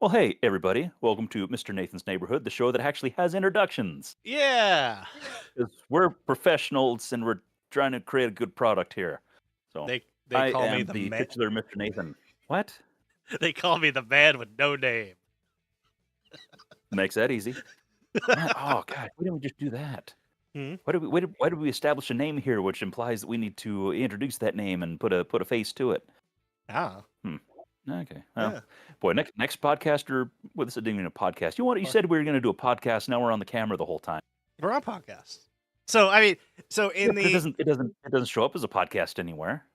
Well, hey, everybody. Welcome to Mr. Nathan's Neighborhood, the show that actually has introductions. Yeah. 'Cause we're professionals and we're trying to create a good product here. So, They I call me am the the man. titular Mr. Nathan. What? They call me the man with no name. Makes that easy. Man, oh, God, why didn't we just do that? Hmm? Why did we establish a name here, which implies that we need to introduce that name and put a face to it? Ah, Hmm. Okay. Well, yeah. boy, next podcaster. Well, this isn't even a podcast. You said we were going to do a podcast. Now we're on the camera the whole time. We're on podcast. So I mean, so Yeah, in but it the doesn't. It doesn't. It doesn't show up as a podcast anywhere.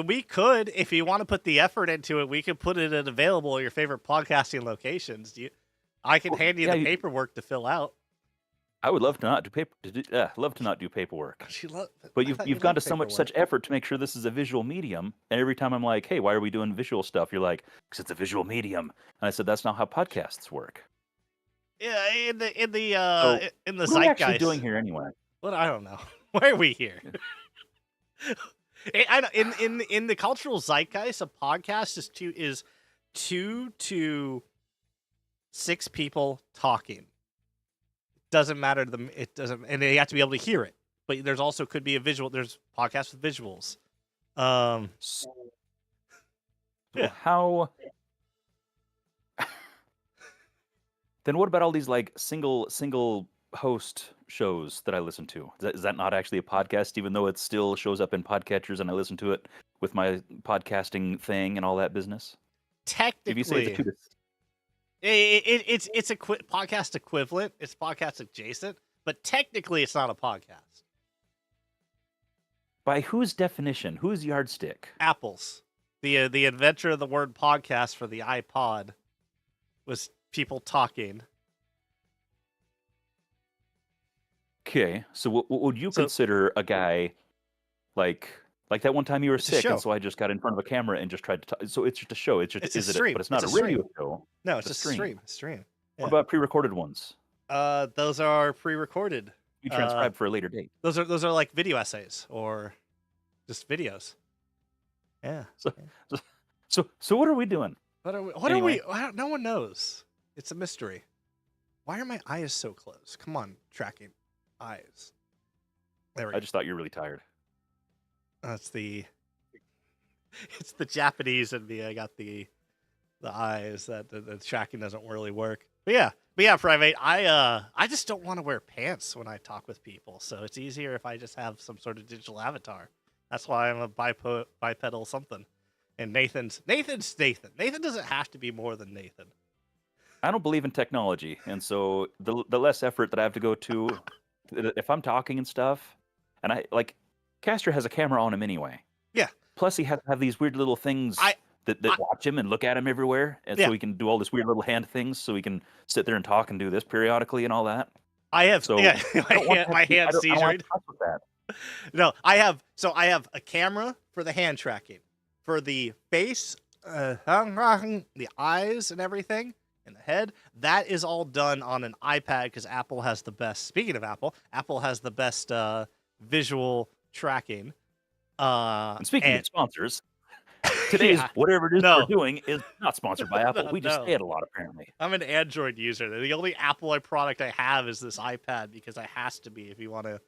we could, if you want to put the effort into it, we could put it at available at your favorite podcasting locations. I can Well, hand you yeah, the paperwork to fill out. I would love to not do paper. Love to not do paperwork. She love. But I you've thought you you've gone to liked so much paperwork. such effort to make sure this is a visual medium, and every time I'm like, "Hey, why are we doing visual stuff?" You're like, "Because it's a visual medium." And I said, "That's not how podcasts work." Yeah, So, in the what are we actually doing zeitgeist. here anyway? What I don't know. Why are we here? Yeah. In the cultural zeitgeist, a podcast is two to six people talking. Doesn't matter to them. It doesn't, and they have to be able to hear it. But there's also could be a visual. There's podcasts with visuals. So Yeah. how? Then what about all these like single host shows that I listen to? Is that not actually a podcast, even though it still shows up in podcatchers and I listen to it with my podcasting thing and all that business? If you say it's a Technically, it's a podcast equivalent. It's podcast adjacent, but technically, it's not a podcast. by whose definition? Whose yardstick? Apple's the inventor of the word podcast for the iPod was people talking. Okay, so what would you So consider a guy like that one time you were it's a sick, and show. so I just got in front of a camera and just tried to talk. So it's just a show. It's just It's a is it? But stream. it's It's not a a stream. radio show. No, It's it's a just a stream. stream. A stream. What Yeah. about pre-recorded ones? Those are pre-recorded. You transcribe for a later date. Those are like video essays or just videos. Yeah. So so what are we doing? What Anyway. are we? No one knows. It's a mystery. Why are my eyes so close? Come on, tracking eyes. There we I go. just thought you were really tired. That's the. It's the Japanese in me. I got the eyes that the tracking doesn't really work. But yeah, Private. I just don't want to wear pants when I talk with people, so it's easier if I just have some sort of digital avatar. That's why I'm a bipedal something. And Nathan's Nathan. Nathan doesn't have to be more than Nathan. I don't believe in technology, and so the less effort that I have to go to, if I'm talking and stuff, and I like, Castor has a camera on him anyway. Yeah. Plus, he has to have these weird little things I that watch him and look at him everywhere, and Yeah. so he can do all this weird little hand things, so he can sit there and talk and do this periodically and all that. I have So yeah I don't want to my have to, hand I don't seizured. want to fuss with that. No, I have a camera for the hand tracking, for the face, the eyes and everything, and the head. That is all done on an iPad because Apple has the best. Speaking of Apple has the best visual tracking. And speaking And of sponsors, today's yeah, whatever it is no, we're doing is not sponsored by Apple. We just no. say it a lot, apparently. I'm an Android user. The only Apple product I have is this iPad because it has to be if you want to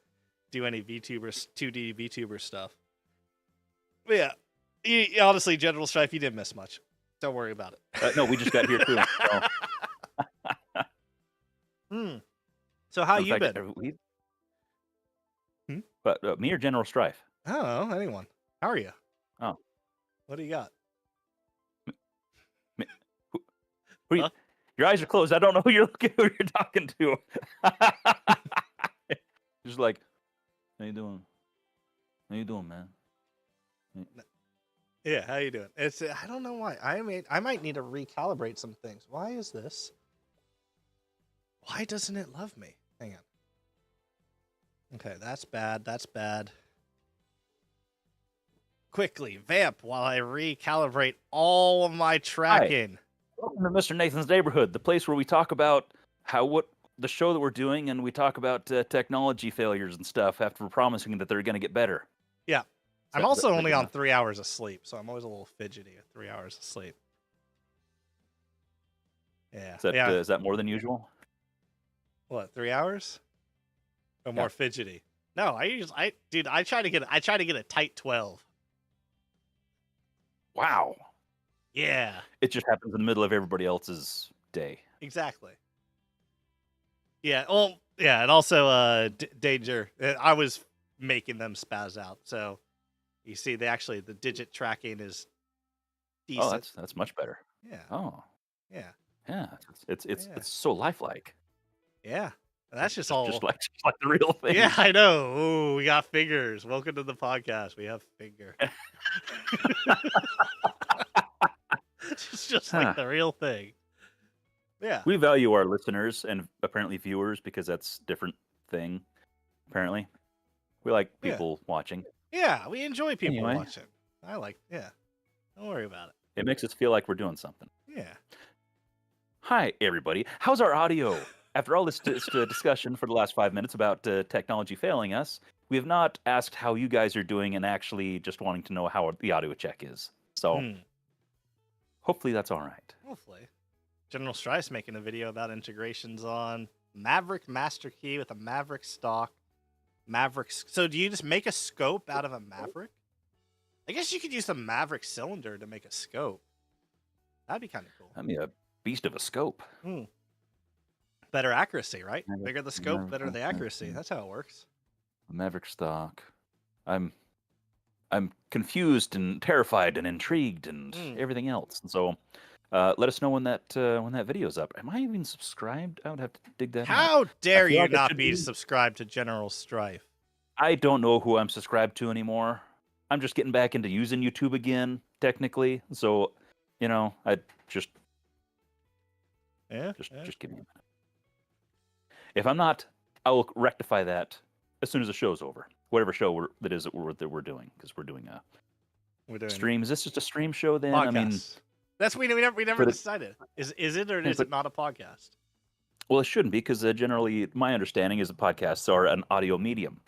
do any VTuber 2D VTuber stuff. But yeah, honestly, General Strife, you didn't miss much. Don't worry about it. No, we just got here too. So, So how in you fact, been? but me or General Strife? I don't know. Anyone? How are you? Oh. What do you got? Who are you- Huh? Your eyes are closed. I don't know who you're talking to. Just like, how you doing? How you doing, man? Yeah, how you doing? It's I don't know why. I might need to recalibrate some things. Why is this? Why doesn't it love me? Hang on. Okay, that's bad. That's bad. Quickly, vamp while I recalibrate all of my tracking. Welcome to Mr. Nathan's Neighborhood, the place where we talk about what the show that we're doing, and we talk about technology failures and stuff after promising that they're going to get better. Yeah. I'm That- also that- only that- on 3 hours of sleep, so I'm always a little fidgety at 3 hours of sleep. Yeah. Is that Yeah. is that more than usual? What, 3 hours? Or Yeah. more fidgety? No, I try to get a tight 12. Wow. Yeah, It just happens in the middle of everybody else's day. exactly. Yeah, well, yeah, and also danger. I was making them spaz out. So you see the digit tracking is Oh, decent. that's much better. Yeah. Oh, Yeah. yeah. It's it's Yeah. it's so lifelike. Yeah. And that's just Just all. just like the real thing. Yeah, I know. Ooh, we got fingers. Welcome to the podcast. We have finger. It's just like Huh. the real thing. Yeah. We value our listeners and apparently viewers because that's a different thing. Apparently, we like Yeah. people watching. Yeah. We enjoy people Anyway, watching. Yeah. Don't worry about it. it makes us feel like we're doing something. Yeah. Hi, everybody. How's our audio? After all this discussion for the last 5 minutes about technology failing us, we have not asked how you guys are doing and actually just wanting to know how the audio check is. So hopefully that's all right. Hopefully. General Strice making a video about integrations on Maverick Master Key with a Maverick stock. So do you just make a scope out of a Maverick? I guess you could use the Maverick cylinder to make a scope. That'd be kind of cool. I mean, a beast of a scope. Better accuracy, right? Maverick- Bigger the scope, Maverick- better the accuracy. That's how it works. Maverick stock. I'm confused and terrified and intrigued and everything else. And so, let us know when that video's up. Am I even subscribed? I would have to dig that out. How dare feel you like it not should be be. subscribed to General Strife? I don't know who I'm subscribed to anymore. I'm just getting back into using YouTube again, technically. So, I just Yeah. just give me a minute. If I'm not, I will rectify that as soon as the show's over. Whatever show that we're doing, because we're doing a stream. Is this just a stream show then? Podcast. I mean, that's we never decided. Is it or is it not a podcast? Well, it shouldn't be because generally my understanding is that podcasts are an audio medium.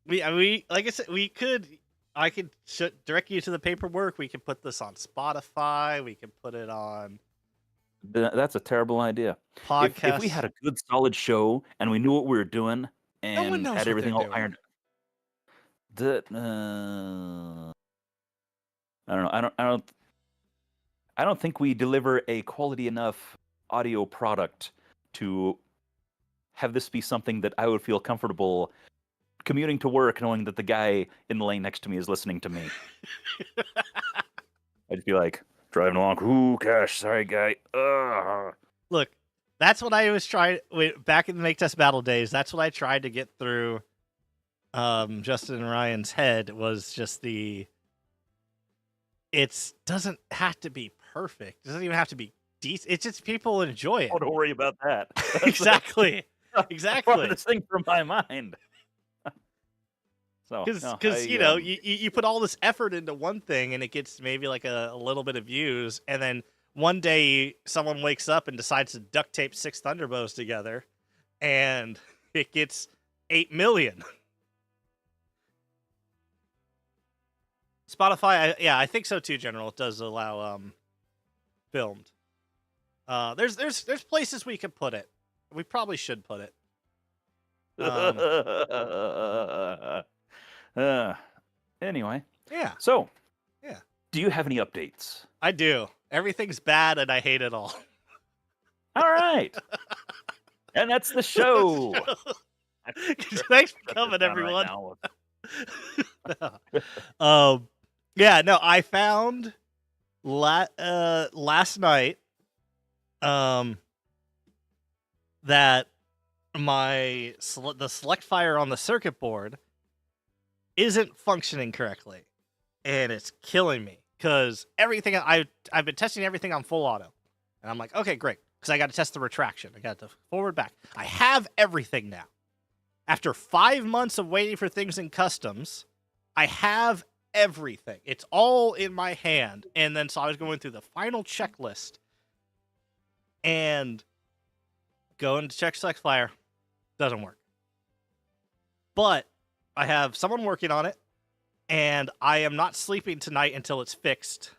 We like I said, I could direct you to the paperwork. We could put this on Spotify. We could put it on That's a terrible idea. podcast. If we had a good solid show and we knew what we were doing and one knows had what everything they're all doing. ironed, I don't know. I don't think we deliver a quality enough audio product to have this be something that I would feel comfortable commuting to work knowing that the guy in the lane next to me is listening to me. I'd be like, driving along, ooh, gosh, sorry, guy. Look, that's what I was trying back in the Make Test Battle days. That's what I tried to get through Justin and Ryan's head was just it doesn't have to be perfect. It doesn't even have to be decent. It's just people enjoy it. Oh, don't worry about that. Exactly. Exactly. This thing from my mind. So, because you put all this effort into one thing and it gets maybe like a little bit of views, and then one day someone wakes up and decides to duct tape 6 Thunderbows together, and it gets 8 million. Spotify, I think so too. General, it does allow filmed. There's places we could put it. We probably should put it. Anyway. Yeah. So. Yeah. Do you have any updates? I do. Everything's bad and I hate it all. All right. And that's the show. Thanks for coming, everyone. Yeah, no, I found last night that the select fire on the circuit board isn't functioning correctly, and it's killing me because everything I've been testing everything on full auto, and I'm like, okay, great, because I got to test the retraction, I got the forward back. I have everything now. After 5 months of waiting for things in customs, I have everything. It's all in my hand, and then so I was going through the final checklist and going to check select fire. Doesn't work. But I have someone working on it, and I am not sleeping tonight until it's fixed.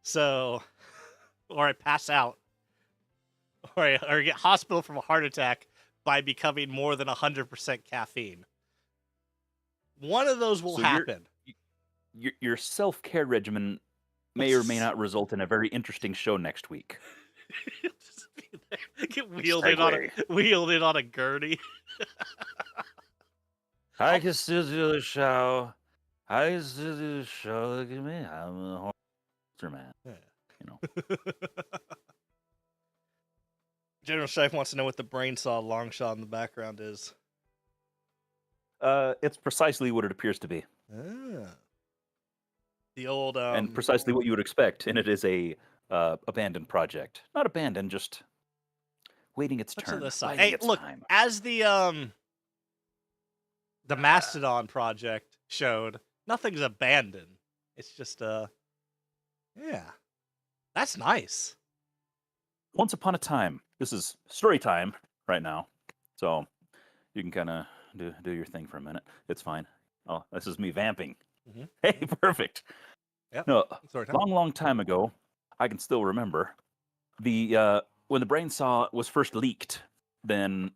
So, or I pass out. or get hospital from a heart attack by becoming more than 100% caffeine. One of those will So happen. your self-care regimen may or may not result in a very interesting show next week. Just be there. Get Segue. wheeled in on a gurney. I can still do the show. I can still do the show. Look at me. I'm a horror man. Yeah. You know. General Strife wants to know what the brain saw long shot in the background is. It's precisely what it appears to be. Ah. The old And precisely what you would expect. And it is a abandoned project. Not abandoned, just waiting its turn. to the side. Biding Hey, its look, time. as the Mastodon project showed, nothing's abandoned. It's just yeah. That's nice. Once upon a time. This is story time right now. So you can kind of do your thing for a minute. It's fine. Oh, this is me vamping. Mm-hmm. Hey, perfect. Yeah. No, Story time. long time ago, I can still remember the when the brain saw was first leaked. Then,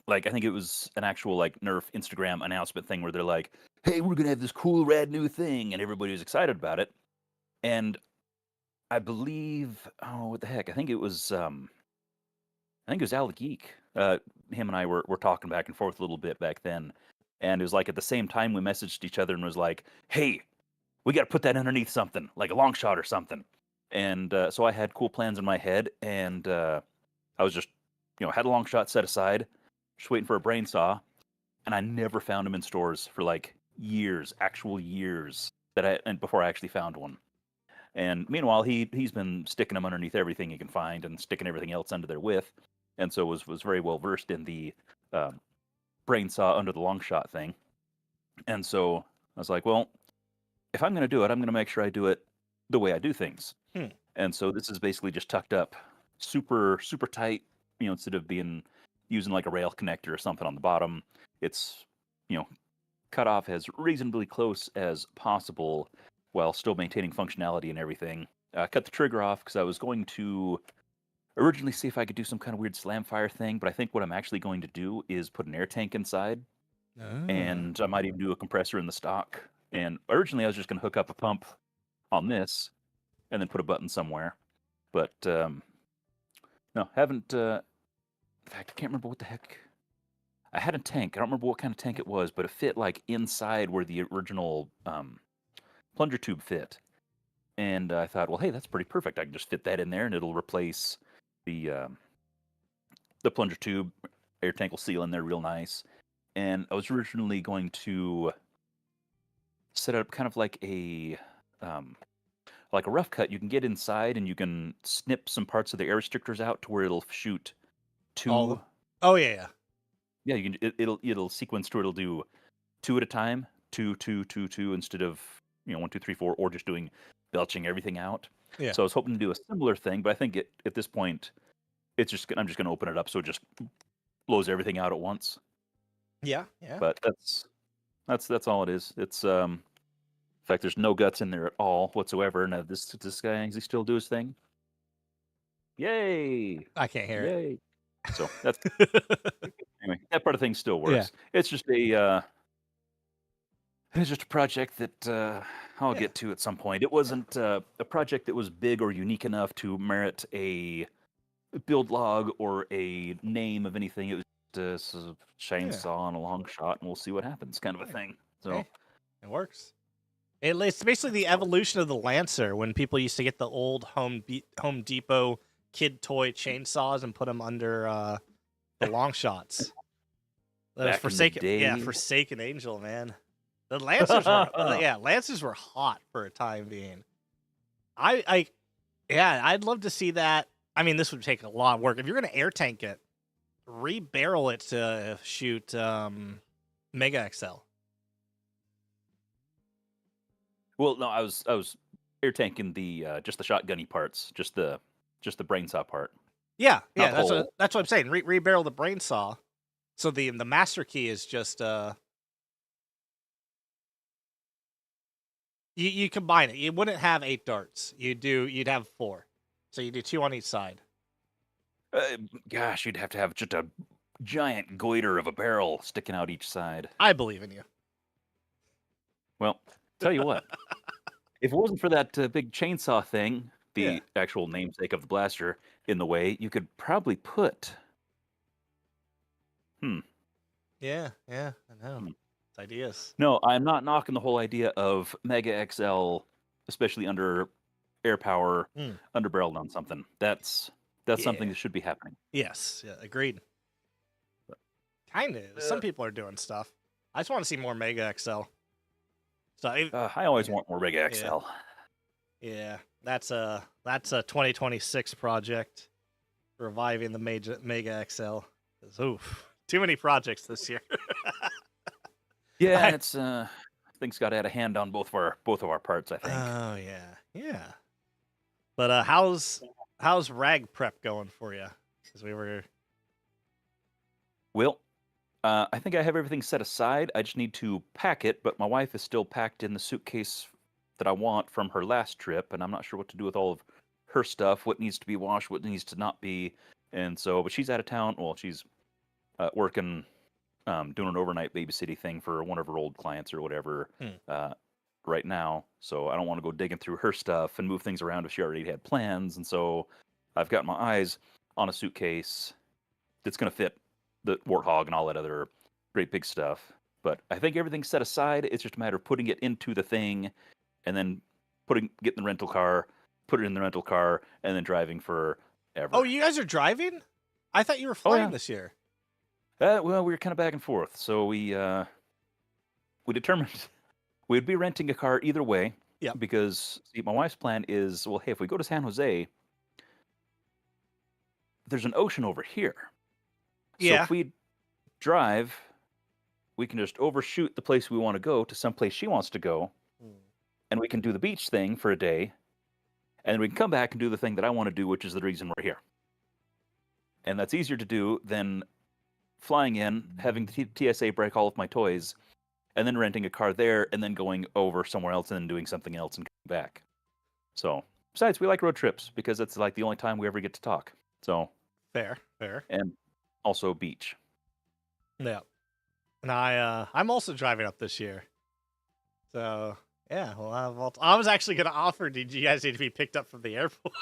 like, I think it was an actual like Nerf Instagram announcement thing where they're like, "Hey, we're gonna have this cool, rad new thing," and everybody was excited about it. And I believe, oh, what the heck? I think it was Alec Geek. Him and I were talking back and forth a little bit back then, and it was like at the same time we messaged each other and was like, "Hey, we got to put that underneath something, like a long shot or something." And so I had cool plans in my head, and I was just, had a long shot set aside, just waiting for a brain saw, and I never found them in stores for like years, actual years and before I actually found one. And meanwhile, he's been sticking them underneath everything he can find and sticking everything else under there with, and so was very well versed in the brain saw under the long shot thing. And so I was like, well, if I'm going to do it, I'm going to make sure I do it the way I do things. And so this is basically just tucked up, super tight. Instead of using like a rail connector or something on the bottom, it's cut off as reasonably close as possible while still maintaining functionality and everything. Cut the trigger off because I was going to originally see if I could do some kind of weird slam fire thing, but I think what I'm actually going to do is put an air tank inside, and I might even do a compressor in the stock. And originally I was just going to hook up a pump on this and then put a button somewhere. But no, haven't. In fact, I can't remember what the heck. I had a tank. I don't remember what kind of tank it was, but it fit like inside where the original plunger tube fit. And I thought, well, hey, that's pretty perfect. I can just fit that in there, and it'll replace the plunger tube. Air tank will seal in there real nice. And I was originally going to set up kind of like a rough cut. You can get inside and you can snip some parts of the air restrictors out to where it'll shoot two. Oh yeah. Yeah, you can. It'll sequence to. It'll do two at a time, two instead of 1, 2, 3, 4, or just doing belching everything out. Yeah. So I was hoping to do a similar thing, but I think at this point, I'm just going to open it up so it just blows everything out at once. Yeah. But that's all it is. It's in fact, there's no guts in there at all whatsoever. Now this guy, does he still do his thing? Yay! I can't hear Yay! So that's anyway. That part of things still works. Yeah. It's just a project that I'll get to at some point. It wasn't a project that was big or unique enough to merit a build log or a name of anything. It was just a chainsaw and a long shot, and we'll see what happens, kind of a thing. So it works. It's basically the evolution of the Lancer when people used to get the old Home Depot kid toy chainsaws and put them under the long shots. That was Forsaken Angel, man. The Lancers were Lancers were hot for a time being. I'd love to see that. I mean, this would take a lot of work. If you're going to air tank it, rebarrel it to shoot Mega XL. Well, no, I was air tanking the just the shotgunny parts, just the brain saw part. Yeah, that's what I'm saying. Rebarrel the brain saw, so the master key is just you combine it. You wouldn't have 8 darts. You'd have 4, so you do 2 on each side. Uh, Gosh, you'd have to have just a giant goiter of a barrel sticking out each side. I believe in you. Well, tell you what, if it wasn't for that big chainsaw thing, Yeah. the actual namesake of the blaster, in the way, you could probably put. Hmm. Yeah. Yeah. I know. hmm. It's ideas. No, I'm not knocking the whole idea of Mega XL, especially under air power, Mm. underbarreled on something. That's something Yeah. that should be happening. Yes. Yeah. Agreed. But, Kind of. Some people are doing stuff. I just want to see more Mega XL. So I always yeah. want more Mega Yeah. XL. Yeah, that's a 2026 project, reviving the Mega XL. Oof, too many projects this year. Yeah, I- it's things got out of hand on both of our parts, I think. Oh yeah, yeah. But how's rag prep going for you? Because we were Well, I think I have everything set aside. I just need to pack it, but my wife is still packed in the suitcase that I want from her last trip, and I'm not sure what to do with all of her stuff, what needs to be washed, what needs to not be. And so, but she's out of town. Well, she's working, doing an overnight babysitting thing for one of her old clients or whatever right now. So I don't want to go digging through her stuff and move things around if she already had plans. And so I've got my eyes on a suitcase that's going to fit the Warthog and all that other great big stuff. But I think everything's set aside. It's just a matter of putting it into the thing and then getting the rental car, put it in the rental car, and then driving forever. Oh, you guys are driving? I thought you were flying this year. Well, we were kind of back and forth. So we determined we'd be renting a car either way. Yeah. Because see, my wife's plan is, well, hey, if we go to San Jose, there's an ocean over here. So Yeah. if we drive, we can just overshoot the place we want to go to some place she wants to go, and we can do the beach thing for a day, and then we can come back and do the thing that I want to do, which is the reason we're here. And that's easier to do than flying in, having the TSA break all of my toys, and then renting a car there, and then going over somewhere else and then doing something else and coming back. So, besides, we like road trips because it's like the only time we ever get to talk. So fair. And also beach. Yeah. And I'm also driving up this year. So yeah, well, I was actually going to offer. Did you guys need to be picked up from the airport?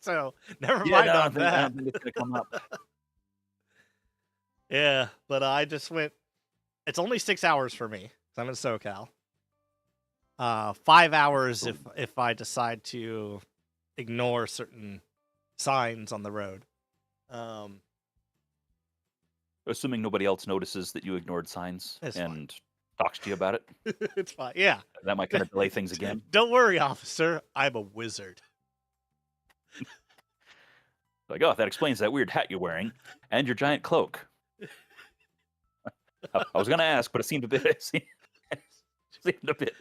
So never mind on that. I don't think it's going to come up. Yeah, but I just went. It's only 6 hours for me. 'Cause I'm in SoCal. 5 hours if I decide to ignore certain signs on the road. Assuming nobody else notices that you ignored signs It's and talks to you about it. It's fine. Yeah. That might kind of delay things again. Don't worry, officer. I'm a wizard. Like, oh, that explains that weird hat you're wearing and your giant cloak. I was going to ask, but it seemed a bit. Seemed a bit.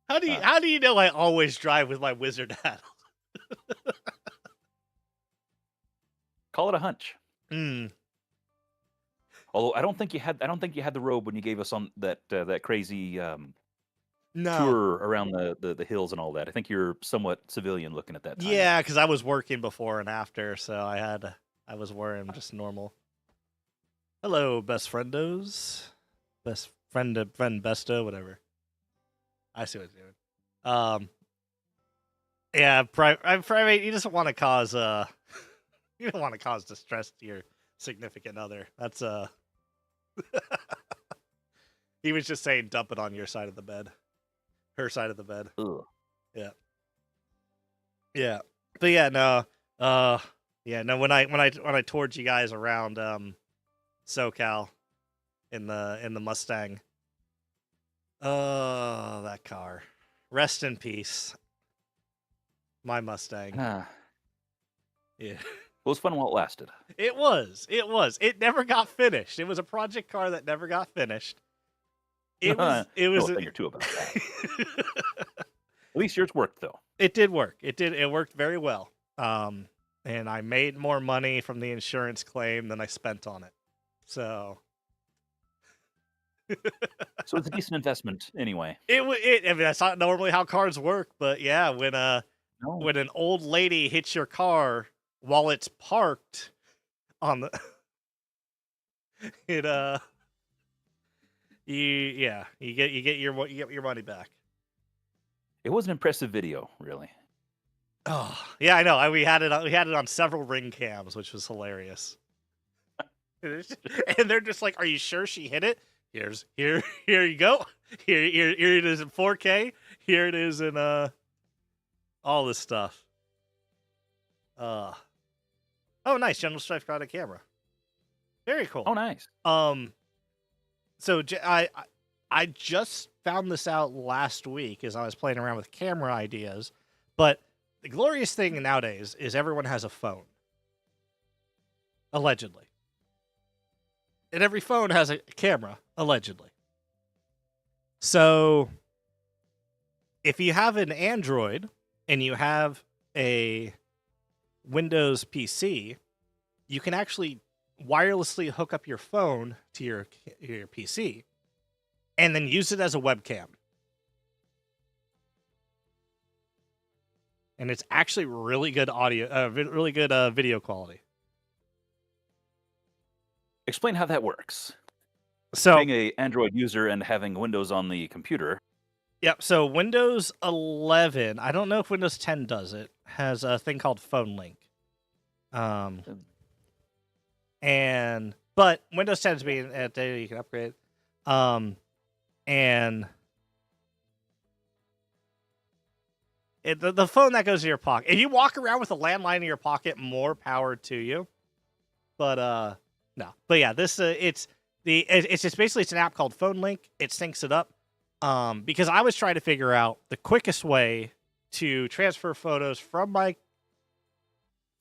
How do you know I always drive with my wizard hat? Call it a hunch. Hmm. Although I don't think you had the robe when you gave us on that crazy No. tour around the hills and all that. I think you're somewhat civilian looking at that time. Yeah, because I was working before and after, so I was wearing just normal. Hello, best friendos, best friend besto, whatever. I see what you're doing. Yeah, private. You just want to cause you don't want to cause distress to your significant other. That's He was just saying dump it on your side of the bed. Her side of the bed. Ugh. Yeah. Yeah. But yeah, no. Yeah, no, when I toured you guys around SoCal in the Mustang. Oh, that car. Rest in peace. My Mustang. Ah. Yeah. It was fun while it lasted. It was. It never got finished. It was a project car that never got finished. It was a thing or two about that. At least yours worked though. It did work. It worked very well. And I made more money from the insurance claim than I spent on it. So So it's a decent investment anyway. I mean, that's not normally how cars work, but yeah, when an old lady hits your car while it's parked, on the it you get your money back. It was an impressive video, really. Oh yeah, I know. We had it on several Ring cams, which was hilarious. And they're just like, "Are you sure she hit it? Here you go. Here it is in 4K. Here it is in all this stuff." Oh, nice. General Strife got a camera. Very cool. Oh, nice. So I just found this out last week as I was playing around with camera ideas, but the glorious thing nowadays is everyone has a phone, allegedly, and every phone has a camera, allegedly. So if you have an Android and you have a Windows PC, you can actually wirelessly hook up your phone to your PC and then use it as a webcam. And it's actually really good audio, really good video quality. Explain how that works. So, being a Android user and having Windows on the computer. yep. So Windows 11, I don't know if Windows 10 does it, has a thing called Phone Link. But Windows 10 is being at data you can upgrade. And the phone that goes in your pocket. If you walk around with a landline in your pocket, more power to you. But no. But yeah, this it's just basically it's an app called Phone Link. It syncs it up. Because I was trying to figure out the quickest way to transfer photos from my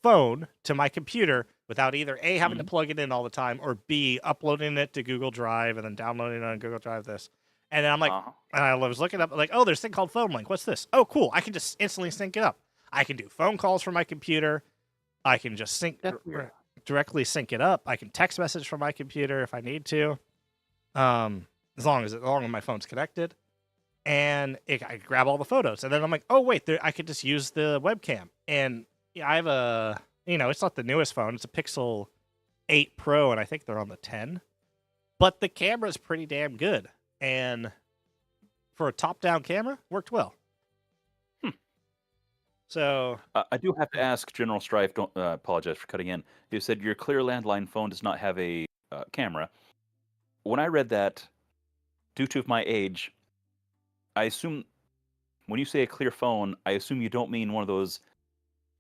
phone to my computer without either A, having to plug it in all the time, or B, uploading it to Google Drive and then downloading it on Google Drive this. And then I'm like, and I was looking up, like, oh, there's a thing called Phone Link. What's this? Oh, cool. I can just instantly sync it up. I can do phone calls from my computer. I can just directly sync it up. I can text message from my computer if I need to, as long as my phone's connected. And I grab all the photos. And then I'm like, oh, wait, I could just use the webcam. And yeah, I have it's not the newest phone. It's a Pixel 8 Pro, and I think they're on the 10. But the camera's pretty damn good. And for a top-down camera, worked well. So I do have to ask General Strife, don't apologize for cutting in. You said your clear landline phone does not have a camera. When I read that, due to my age, I assume when you say a clear phone, I assume you don't mean one of those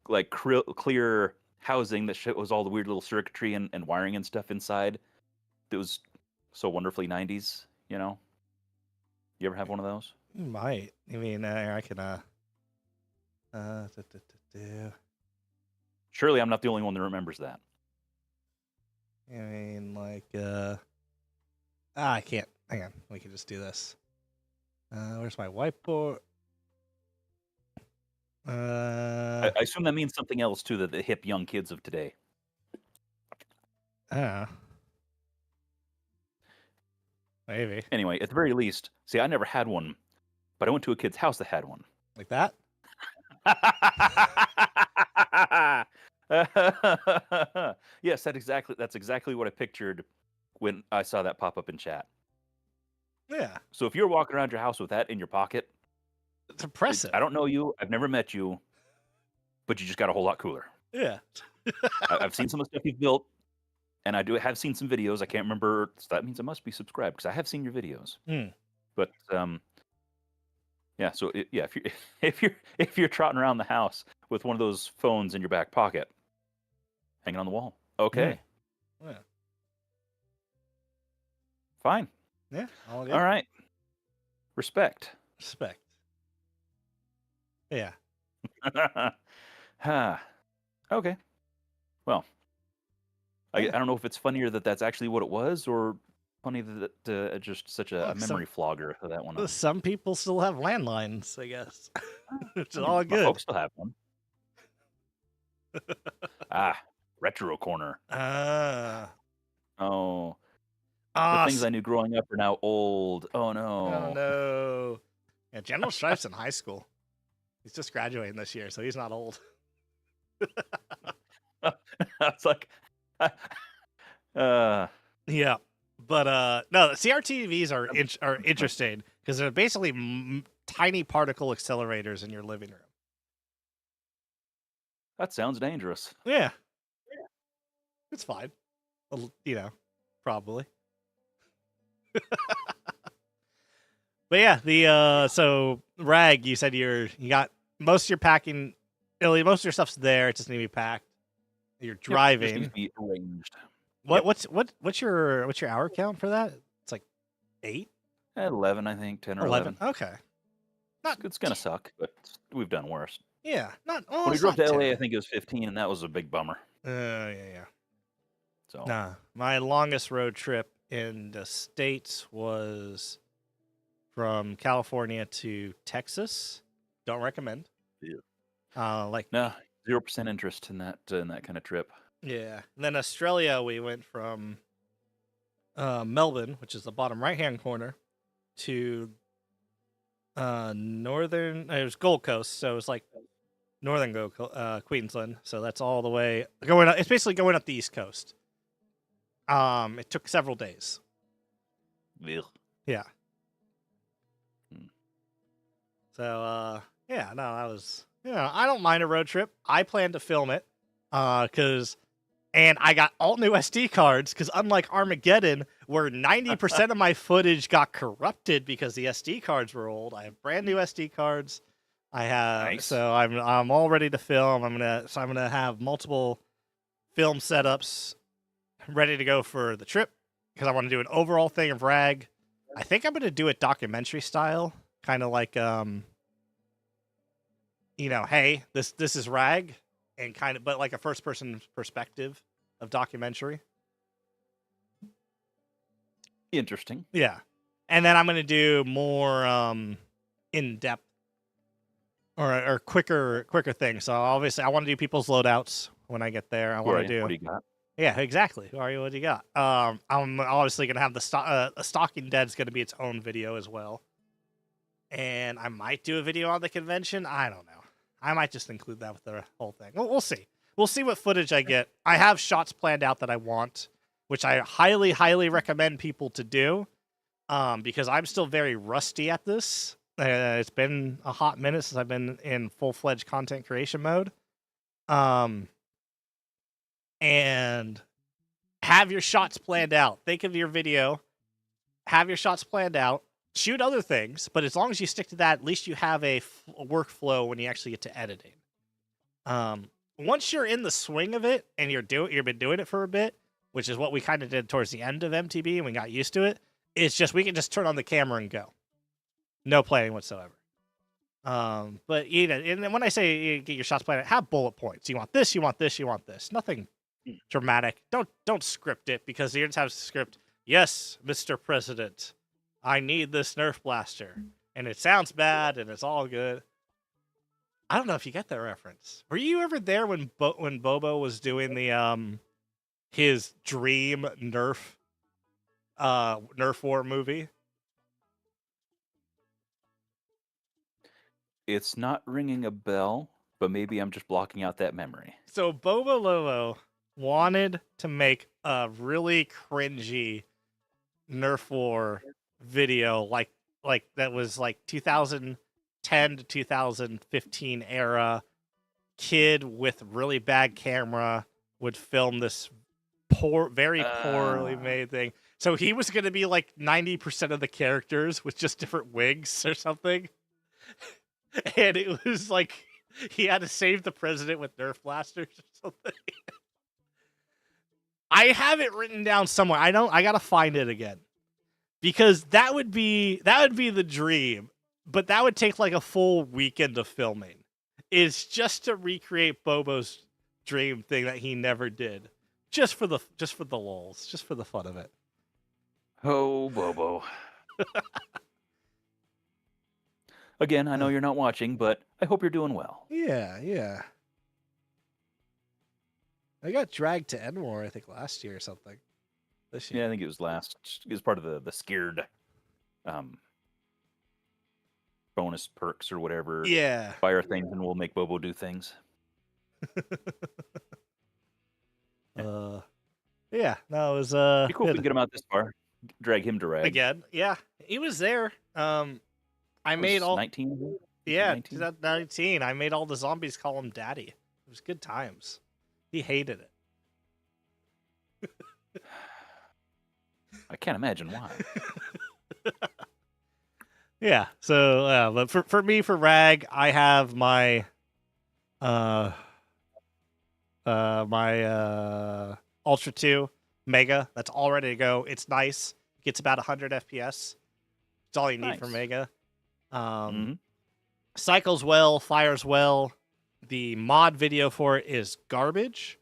like clear housing that shows all the weird little circuitry and wiring and stuff inside. That was so wonderfully 90s, you know? You ever have one of those? you might. I mean, I can Surely I'm not the only one that remembers that. I mean, like, I can't. Hang on. We can just do this. Where's my whiteboard? I assume that means something else too, that the hip young kids of today. Maybe. Anyway, at the very least, see, I never had one, but I went to a kid's house that had one. Like that? Yes, that's exactly what I pictured when I saw that pop up in chat. Yeah. So if you're walking around your house with that in your pocket, it's impressive. I don't know you, I've never met you, but you just got a whole lot cooler. Yeah. I've seen some of the stuff you've built, and I have seen some videos. I can't remember. So that means I must be subscribed because I have seen your videos. But yeah. So if you're trotting around the house with one of those phones in your back pocket, hanging on the wall, okay, Yeah. fine, Yeah. all right, respect. Yeah. Okay. Well, I don't know if it's funnier that that's actually what it was, or funny that just such a memory flogger for that one. Some people still have landlines, I guess. It's all good. My folks still have one. Retro corner. Oh. The things I knew growing up are now old. Oh no. Oh no. Yeah, General Strife's in high school. He's just graduating this year, so he's not old. It's like uh, Yeah, but no, CRTVs are interesting because they're basically tiny particle accelerators in your living room. that sounds dangerous. Yeah, it's fine. Probably. But yeah, the so Rag, you said you got most of your packing, most of your stuff's there. It just need to be packed. You're Yep, just needs driving. to be arranged. What Yep, what's your hour count for that? It's like 8, at 11, I think, 10 or 11. 11. Okay, not It's gonna suck, but we've done worse. yeah, not well, When we it's drove not to LA, I terrible. think it was 15, and that was a big bummer. Yeah. So, Nah, my longest road trip in the States was from California to Texas. Don't recommend. yeah. Like No, 0% interest in that kind of trip. yeah. And then Australia, we went from Melbourne, which is the bottom right hand corner, to northern. It was Gold Coast, so it was like northern Queensland. So that's all the way going up. It's basically going up the East Coast. It took several days. Ugh. Yeah. Hmm. So yeah, no, that was I don't mind a road trip. I plan to film it, and I got all new SD cards because unlike Armageddon, where 90% of my footage got corrupted because the SD cards were old, I have brand new SD cards. Nice. So I'm all ready to film. I'm gonna have multiple film setups ready to go for the trip because I want to do an overall thing of Rag. I think I'm gonna do it documentary style, kind of like hey, this is Rag, and kind of, but like a first person perspective of documentary. Interesting. Yeah, and then I'm gonna do more in depth or quicker things. So obviously, I want to do people's loadouts when I get there. I Who want are to you? do What do you got? yeah, exactly. Who are you? What do you got? I'm obviously gonna have the Stalking Dead's gonna be its own video as well, and I might do a video on the convention. I don't know. I might just include that with the whole thing. We'll see. We'll see what footage I get. I have shots planned out that I want, which I highly, highly recommend people to do, because I'm still very rusty at this. It's been a hot minute since I've been in full-fledged content creation mode. And have your shots planned out. Think of your video. Have your shots planned out. Shoot other things, but as long as you stick to that, at least you have a workflow when you actually get to editing. Once you're in the swing of it and you've been doing it for a bit, which is what we kind of did towards the end of MTB and we got used to it. It's just we can just turn on the camera and go, no planning whatsoever. But and when I say get your shots planned, have bullet points. You want this, you want this, you want this. Nothing dramatic. Don't script it because you just have to script. Yes, Mr. President, I need this Nerf blaster, and it sounds bad, and it's all good. I don't know if you get that reference. Were you ever there when Bobo was doing the his dream Nerf War movie? It's not ringing a bell, but maybe I'm just blocking out that memory. So Bobo Lovo wanted to make a really cringy Nerf War video like that was like 2010 to 2015 era. Kid with really bad camera would film this very poorly made thing. So he was going to be like 90% of the characters with just different wigs or something. And it was like he had to save the president with Nerf blasters or something. I have it written down somewhere. I gotta find it again. Because that would be the dream. But that would take like a full weekend of filming. Is just to recreate Bobo's dream thing that he never did. Just for the lulz, just for the fun of it. Oh, Bobo. Again, I know you're not watching, but I hope you're doing well. Yeah. I got dragged to Enmore, I think, last year or something. This year. Yeah, I think it was last. It was part of the scared bonus perks or whatever. Yeah. Fire things and we'll make Bobo do things. Yeah, no, it was Be cool if we good. can get him out this far. Drag him to rag. Again. Yeah, he was there. I That made was all 19? yeah 19? 2019. I made all the zombies call him daddy. It was good times. He hated it. I can't imagine why. Yeah. So, but for me, for Rag, I have my uh Ultra 2 Mega. That's all ready to go. It's nice. Gets about 100 FPS. It's all you need for Nice. Mega. Mhm. Cycles well, fires well. The mod video for it is garbage.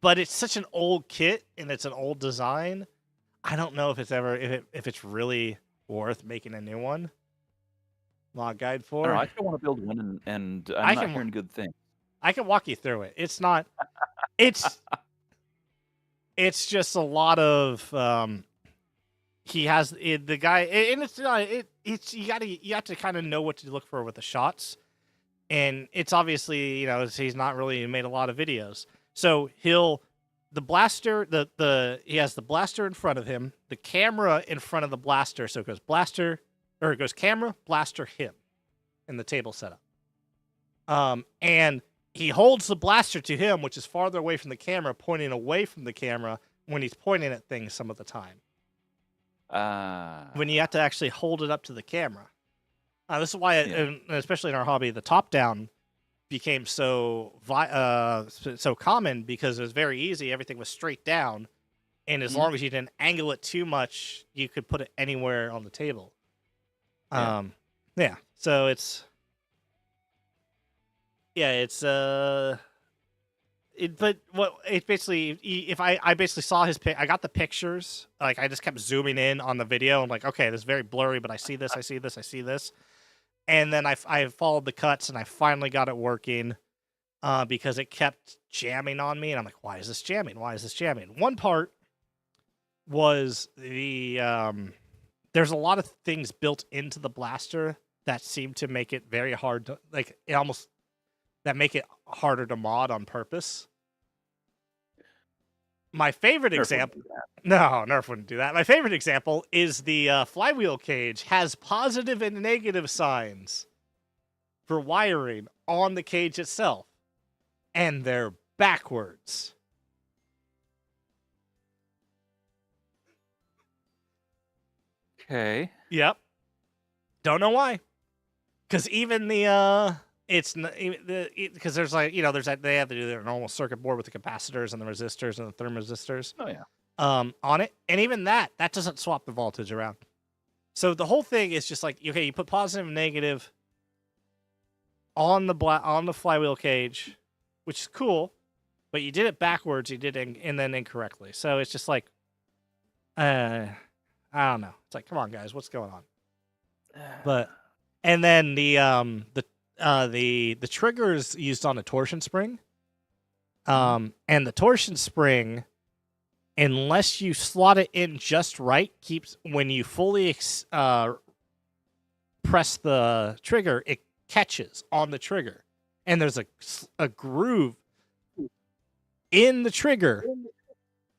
But it's such an old kit and it's an old design. I don't know if it's really worth making a new one. Mod guide I don't for. know, I still wanna build one, and I I'm not can hearing good things. I can walk you through it. It's not. It's it's just a lot of he has the guy, and it's not it's you have to kind of know what to look for with the shots, and it's obviously he's not really made a lot of videos, so the blaster he has the blaster in front of him, the camera in front of the blaster, so it goes blaster or it goes camera blaster him in the table setup, and he holds the blaster to him, which is farther away from the camera, pointing away from the camera when he's pointing at things some of the time. When you have to actually hold it up to the camera. This is why, and especially in our hobby, the top-down became so common, because it was very easy. Everything was straight down, and as long as you didn't angle it too much, you could put it anywhere on the table. Yeah. So it's but what it basically, if I basically saw his pic, I got the pictures, like I just kept zooming in on the video. I'm like, okay, this is very blurry, but I see this, I see this, I see this, and then I followed the cuts, and I finally got it working, because it kept jamming on me, and I'm like, why is this jamming? Why is this jamming? One part was the there's a lot of things built into the blaster that seem to make it very hard to, like, it almost that make it harder to mod on purpose. My favorite example... No, Nerf wouldn't do that. My favorite example is the flywheel cage has positive and negative signs for wiring on the cage itself, and they're backwards. Okay. Yep. Don't know why. Because even the because there's like, there's that, they have to do their normal circuit board with the capacitors and the resistors and the thermosistors. Oh yeah. On it, and even that doesn't swap the voltage around. So the whole thing is just like, okay, you put positive and negative on the flywheel cage, which is cool, but you did it backwards. You did it and then incorrectly. So it's just like, I don't know. It's like, come on, guys, what's going on? But and then the triggers used on a torsion spring, and the torsion spring, unless you slot it in just right, keeps, when you fully press the trigger, it catches on the trigger, and there's a groove in the trigger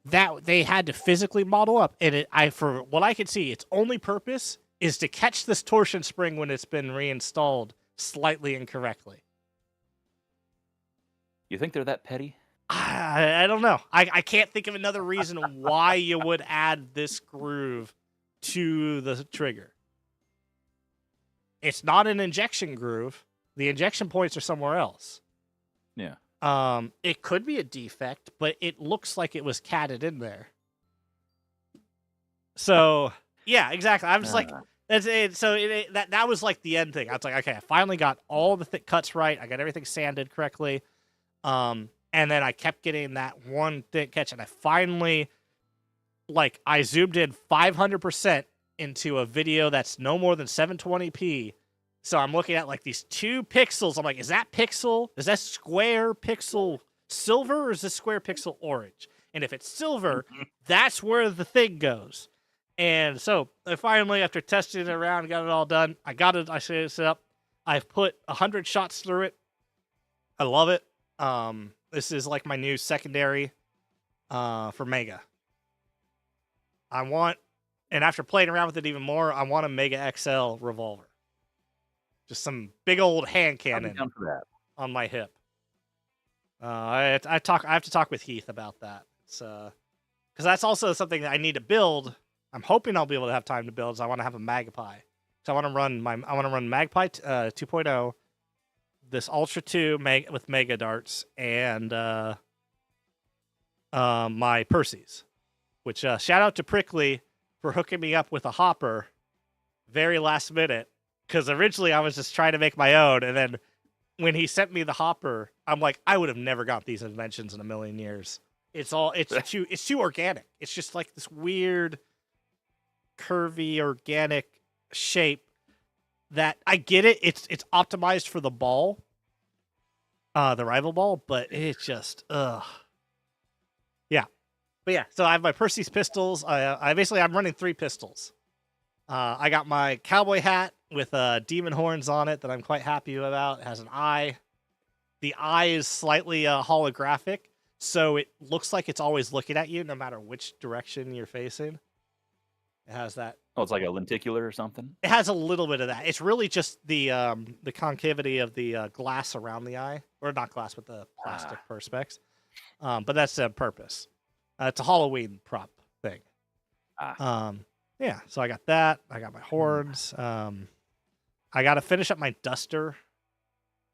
that they had to physically model up, and for what I can see, its only purpose is to catch this torsion spring when it's been reinstalled slightly incorrectly. You think they're that petty? I don't know. I can't think of another reason why you would add this groove to the trigger. It's not an injection groove. The injection points are somewhere else. Yeah. It could be a defect, but it looks like it was catted in there. So, yeah, exactly. I'm just like, that's it. So that was like the end thing. I was like, okay, I finally got all the cuts right. I got everything sanded correctly. And then I kept getting that one thick catch, and I finally, like, I zoomed in 500% into a video that's no more than 720p. So I'm looking at like these 2 pixels. I'm like, is that pixel? Is that square pixel silver, or is this square pixel orange? And if it's silver, that's where the thing goes. And so I finally, after testing it around, got it all done. I got it. I set it up. I've put 100 shots through it. I love it. This is like my new secondary for Mega. And after playing around with it even more, I want a Mega XL revolver. Just some big old hand I'll be cannon down for that. on my hip. I have to talk with Heath about that. It's because that's also something that I need to build. I'm hoping I'll be able to have time to build. So I want to have a Magpie. So I want to run Magpie 2.0, this Ultra 2 with Mega Darts, and my Percy's. Which shout out to Prickly for hooking me up with a hopper, very last minute. Because originally I was just trying to make my own, and then when he sent me the hopper, I'm like, I would have never got these inventions in a million years. It's too organic. It's just like this weird, curvy, organic shape that I get it. It's optimized for the ball, the rival ball, but it's just yeah. But yeah, so I have my Percy's pistols. I'm running 3 pistols. I got my cowboy hat with demon horns on it that I'm quite happy about. It has an eye. The eye is slightly holographic, so it looks like it's always looking at you no matter which direction you're facing. It has that. Oh, it's like a lenticular or something? It has a little bit of that. It's really just the concavity of the glass around the eye. Or not glass, but the plastic perspex. But that's the purpose. It's a Halloween prop thing. Yeah, so I got that. I got my horns. I got to finish up my duster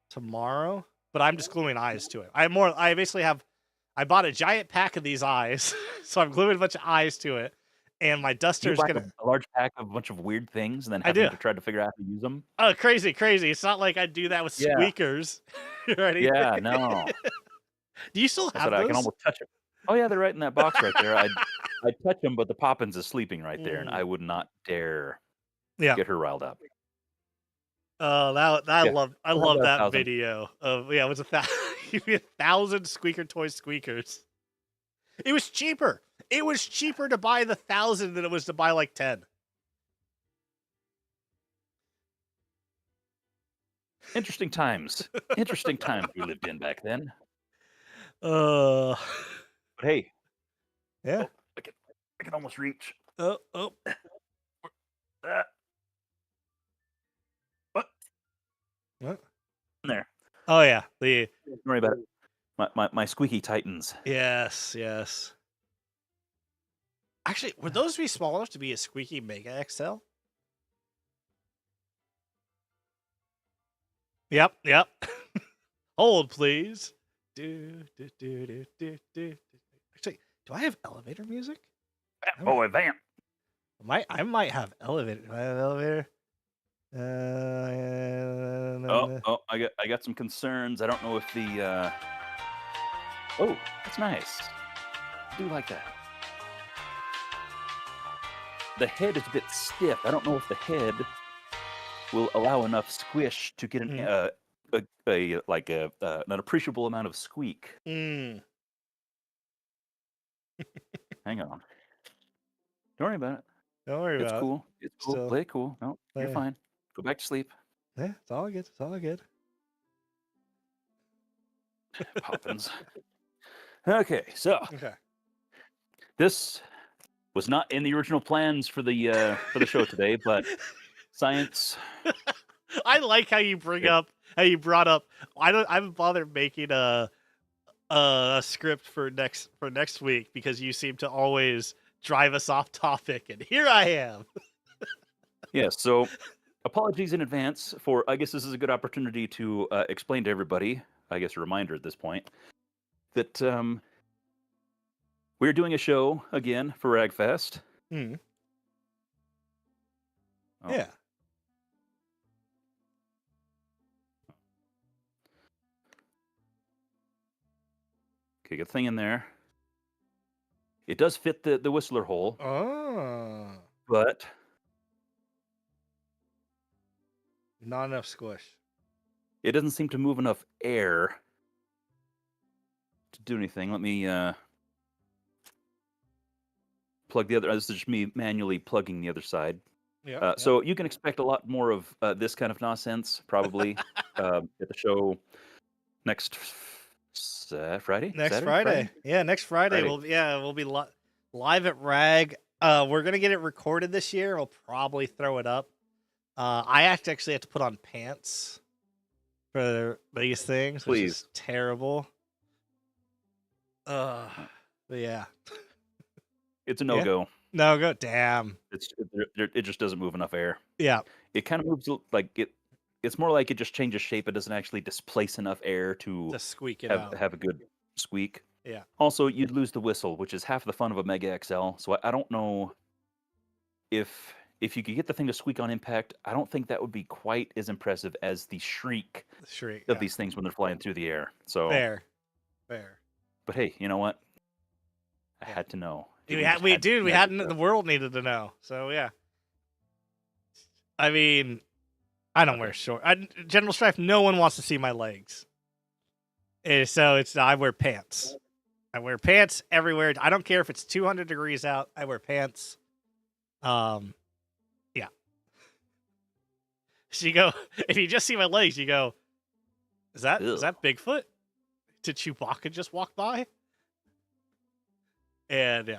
tomorrow, but I'm just gluing eyes to it. I bought a giant pack of these eyes, so I'm gluing a bunch of eyes to it, and my duster is gonna a large pack of a bunch of weird things, and then I do. having to try to figure out how to use them. Oh, crazy! It's not like I do that with squeakers or anything. Yeah, no. Do you still have those? I can almost touch them. Oh yeah, they're right in that box right there. I'd touch them, but the Poppins is sleeping right there, and I would not dare get her riled up. Oh, I love that video of it was 1,000 squeaker toy squeakers. It was cheaper. It was cheaper to buy the 1,000 than it was to buy like 10. Interesting times. Interesting times we lived in back then. But hey. Yeah. Oh, I can almost reach. Oh. What? There. Oh yeah. Don't worry about it. My squeaky titans. Yes. Actually, would those be small enough to be a squeaky Mega XL? Yep. Hold, please. Actually, do I have elevator music? Fat boy vamp. I might have elevator. Do I have elevator? I got some concerns. I don't know if the oh, that's nice. I do like that. The head is a bit stiff. I don't know if the head will allow enough squish to get an appreciable amount of squeak. Hang on. Don't worry about it. Don't worry about it. Cool. It's cool. Still, play it cool. No, you're fine. Go back to sleep. Yeah, it's all good. Poppins. Okay, so this was not in the original plans for the show today, but science. I like how you brought up. I haven't bothered making a script for next week because you seem to always drive us off topic, and here I am. Yeah, so apologies in advance for. I guess this is a good opportunity to explain to everybody. I guess a reminder at this point that we're doing a show again for Ragfest. Oh. Yeah. Okay, good thing in there. It does fit the whistler hole. Oh. But not enough squish. It doesn't seem to move enough air to do anything. Let me plug the other. This is just me manually plugging the other side. Yeah. So you can expect a lot more of this kind of nonsense probably at the show next Friday? Next Saturday? Friday. Yeah, next Friday. Friday. We'll be live at Rag. We're gonna get it recorded this year. We'll probably throw it up. I actually have to put on pants for these things, which is Please. terrible. But yeah. It's a no-go. No go. Damn. It just doesn't move enough air. Yeah. It kind of moves like it's more like it just changes shape. It doesn't actually displace enough air to Just squeak it out. have a good squeak. Yeah. Also, you'd lose the whistle, which is half the fun of a Mega XL. So I don't know if you could get the thing to squeak on impact. I don't think that would be quite as impressive as the shriek of these things when they're flying through the air. So Fair. But hey, you know what? I had to know. We hadn't. The world needed to know. So yeah. I mean, I don't wear short. General Strife. No one wants to see my legs. So I wear pants. I wear pants everywhere. I don't care if it's 200 degrees out. I wear pants. Yeah. So you go. If you just see my legs, you go. Is that Bigfoot? Did Chewbacca just walk by? And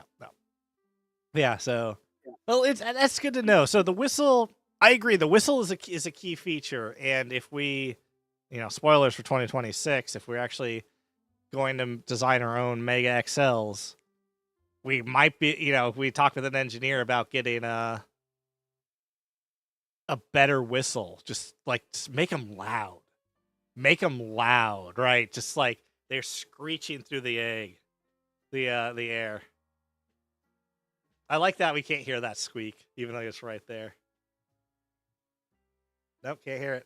yeah. So, well, that's good to know. So the whistle, I agree. The whistle is a key feature, and if we, spoilers for 2026, if we're actually going to design our own Mega XLs, we might be. We talked with an engineer about getting a better whistle. Just make them loud. Make them loud, right? Just like they're screeching through the air. I like that we can't hear that squeak, even though it's right there. Nope, can't hear it.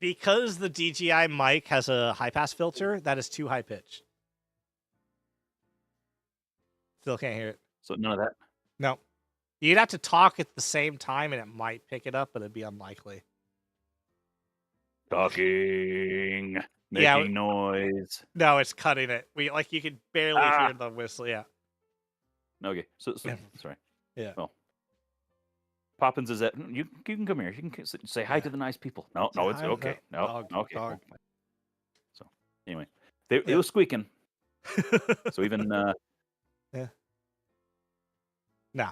Because the DJI mic has a high pass filter, that is too high pitched. Still can't hear it. So none of that? No. You'd have to talk at the same time and it might pick it up, but it'd be unlikely. Talking, making noise. No, it's cutting it. You can barely hear the whistle. Yeah. Okay. So sorry. Yeah. Well, Poppins is that you can come here. You can say hi to the nice people. No, it's okay. No, okay. Dog. So anyway, it was squeaking. So even yeah. No.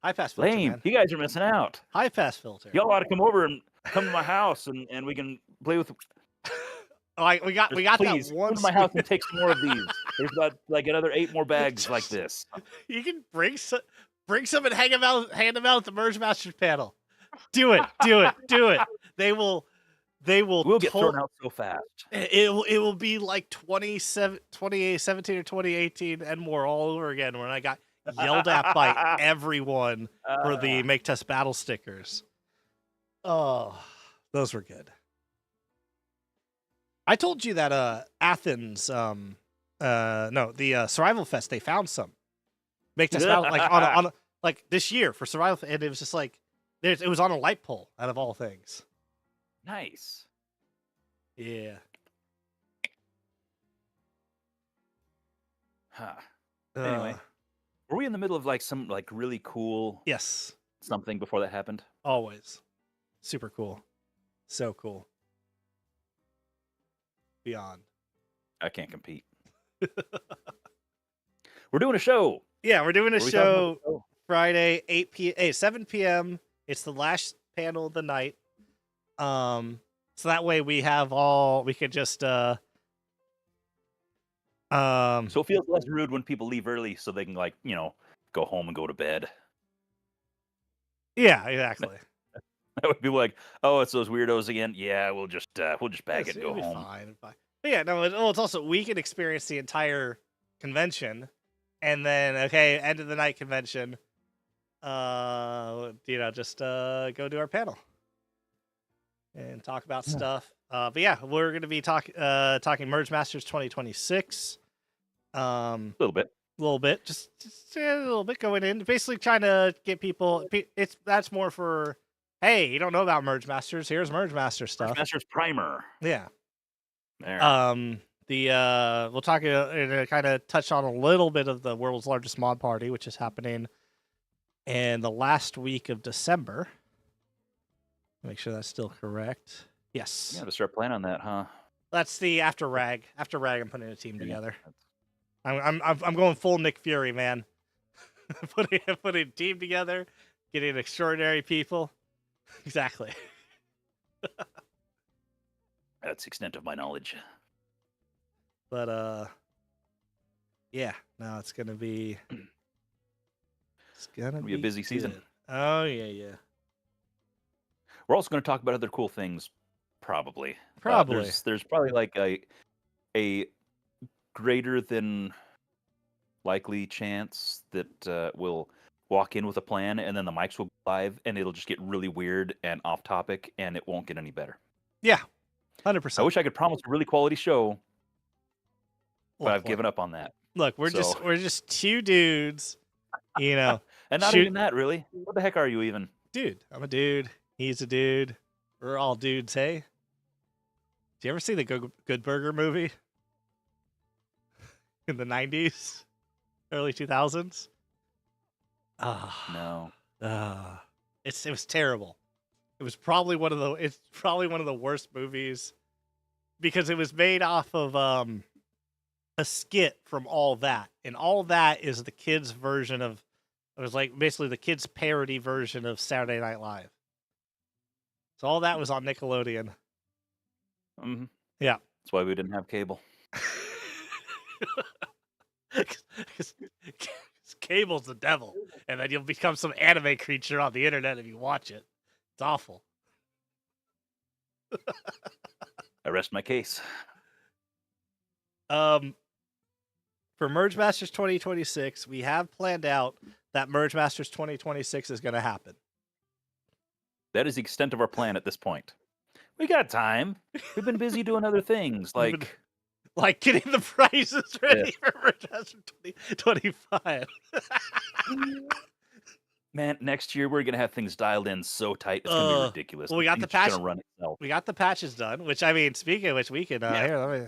High pass filter. Lame. Man. You guys are missing out. High pass filter. Y'all ought to come over and come to my house and we can play with. We got please, that one. Come to my house and take some more of these. There's about another 8 more bags like this. You can bring some and hand them out at the Merge Masters panel. Do it. They will. We'll get thrown out so fast. It will be like 2017 or 2018 and more all over again when I got yelled at by everyone for the Make Test Battle stickers. Oh, those were good. I told you that Athens, the Survival Fest, they found some Make Test Battle on this year for Survival, and it was just it was on a light pole out of all things. Nice. Yeah. Huh. Anyway, were we in the middle of some really cool something before that happened? Always. Super cool. So cool. Beyond. I can't compete. We're doing a show. Yeah, we're doing a show Friday, 7 p.m. It's the last panel of the night. So that way we could just so it feels less rude when people leave early so they can go home and go to bed. Yeah, exactly. That would be like, oh, it's those weirdos again. Yeah, we'll just bag it and go home. Fine. But yeah, no, it's also we can experience the entire convention, and then end of the night convention. Just go do our panel and talk about stuff. But yeah, we're gonna be talking Merge Masters 2026. A little bit, just a little bit going in, basically trying to get people. That's more for. Hey, you don't know about Merge Masters? Here's Merge Master stuff. Merge Masters Primer. Yeah. There. We'll talk kind of touch on a little bit of the world's largest mod party, which is happening in the last week of December. Make sure that's still correct. Yes. You got to start planning on that, huh? That's the after Rag. After Rag, I'm putting a team Yeah, together. that's- I'm going full Nick Fury, man. putting a team together, getting extraordinary people. Exactly. That's the extent of my knowledge. But yeah, no, it's gonna be It'll be a busy season. good. Oh yeah. We're also going to talk about other cool things, probably. Probably. There's probably like a greater than likely chance that we'll walk in with a plan and then the mics will go live and it'll just get really weird and off topic and it won't get any better. Yeah, I 100%. wish I could promise a really quality show, but I've Look, given up on that. Look, we're just two dudes, you know. And not even that, really. What the heck are you even? Dude, I'm a dude. He's a dude. We're all dudes, hey? Did you ever see the Good Burger movie? In the 90s? Early 2000s? No. It was terrible. It's probably one of the worst movies because it was made off of a skit from All That. And All That is the kids' version of it was like basically the kids' parody version of Saturday Night Live. So All That was on Nickelodeon. Mm-hmm. Yeah. That's why we didn't have cable. Because cable's the devil. And then you'll become some anime creature on the internet if you watch it. It's awful. I rest my case. For Merge Masters 2026, we have planned out that Merge Masters 2026 is going to happen. That is the extent of our plan at this point. We got time. We've been busy doing other things, like getting the prizes ready for Merge Masters 2025. Man, next year we're gonna have things dialed in so tight it's gonna be ridiculous. Well, we got the patch. Gonna run itself. We got the patches done, which I mean, speaking of which, we can Yeah. here. Let me.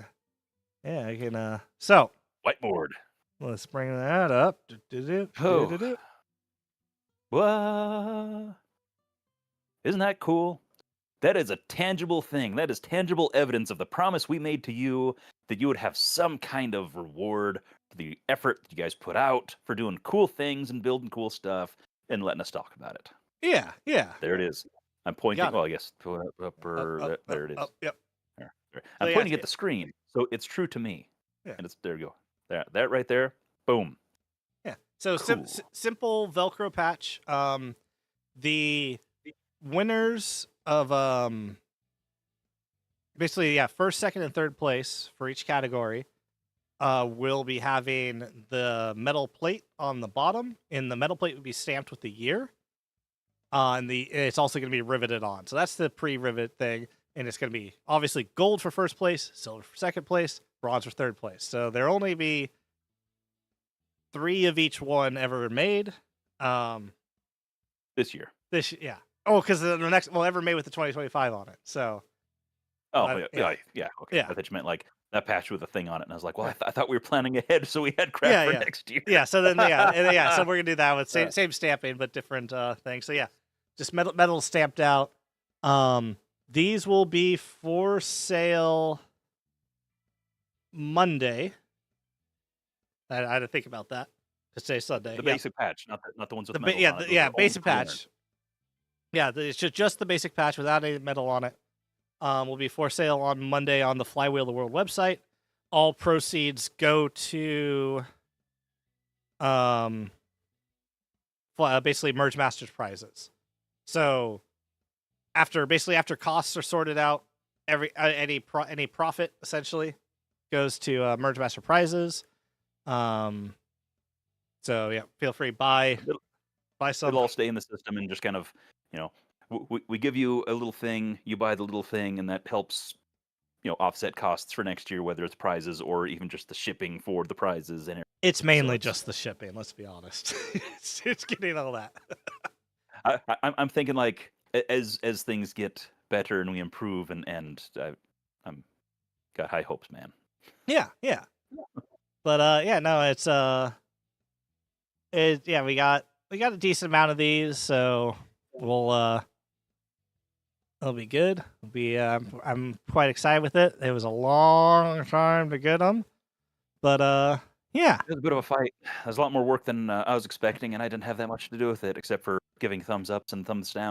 Yeah, I can. So Whiteboard. let's bring that up. What? Isn't that cool? That is a tangible thing. That is tangible evidence of the promise we made to you that you would have some kind of reward for the effort that you guys put out for doing cool things and building cool stuff and letting us talk about it. Yeah. There it is. I'm pointing. Got it. Well, yes. There it is. Yep. There. I'm pointing at the screen, so it's true to me. Yeah. And it's there. You go. That right there. Boom. Yeah. So Cool. simple Velcro patch. The winners of basically first, second, and third place for each category will be having the metal plate on the bottom, and the metal plate would be stamped with the year. And it's also going to be riveted on. So that's the pre-rivet thing, and it's going to be obviously gold for first place, silver for second place, bronze for third place. So there'll only be 3 of each one ever made. This year. Yeah. Oh, because the next ever made with the 2025 on it. So. Oh, yeah. Okay. Yeah. I thought you meant like that patch with a thing on it, and I was like, well, I thought we were planning ahead, so we had crap for next year. Yeah. So then, so we're gonna do that with same stamping but different things. So yeah, just metal stamped out. These will be for sale Monday. I had to think about that. To say Sunday. The basic patch, not the ones with the metal on it. Basic patch. Yeah, it's just the basic patch without any metal on it. Will be for sale on Monday on the Flywheel the World website. All proceeds go to basically Merge Masters prizes. So after costs are sorted out, any profit essentially goes to Merge Master prizes. So yeah, feel free buy some. It'll all stay in the system and just kind of, we give you a little thing, you buy the little thing, and that helps, offset costs for next year, whether it's prizes or even just the shipping for the prizes and everything. It's mainly just the shipping. Let's be honest. it's getting all that. I'm thinking like as things get better and we improve, and I'm got high hopes, man. Yeah. But no, it's we got a decent amount of these, so we'll It'll be good. It'll be. I'm quite excited with it. It was a long time to get them, but yeah. It was a bit of a fight. There's a lot more work than I was expecting, and I didn't have that much to do with it, except for giving thumbs ups and thumbs down,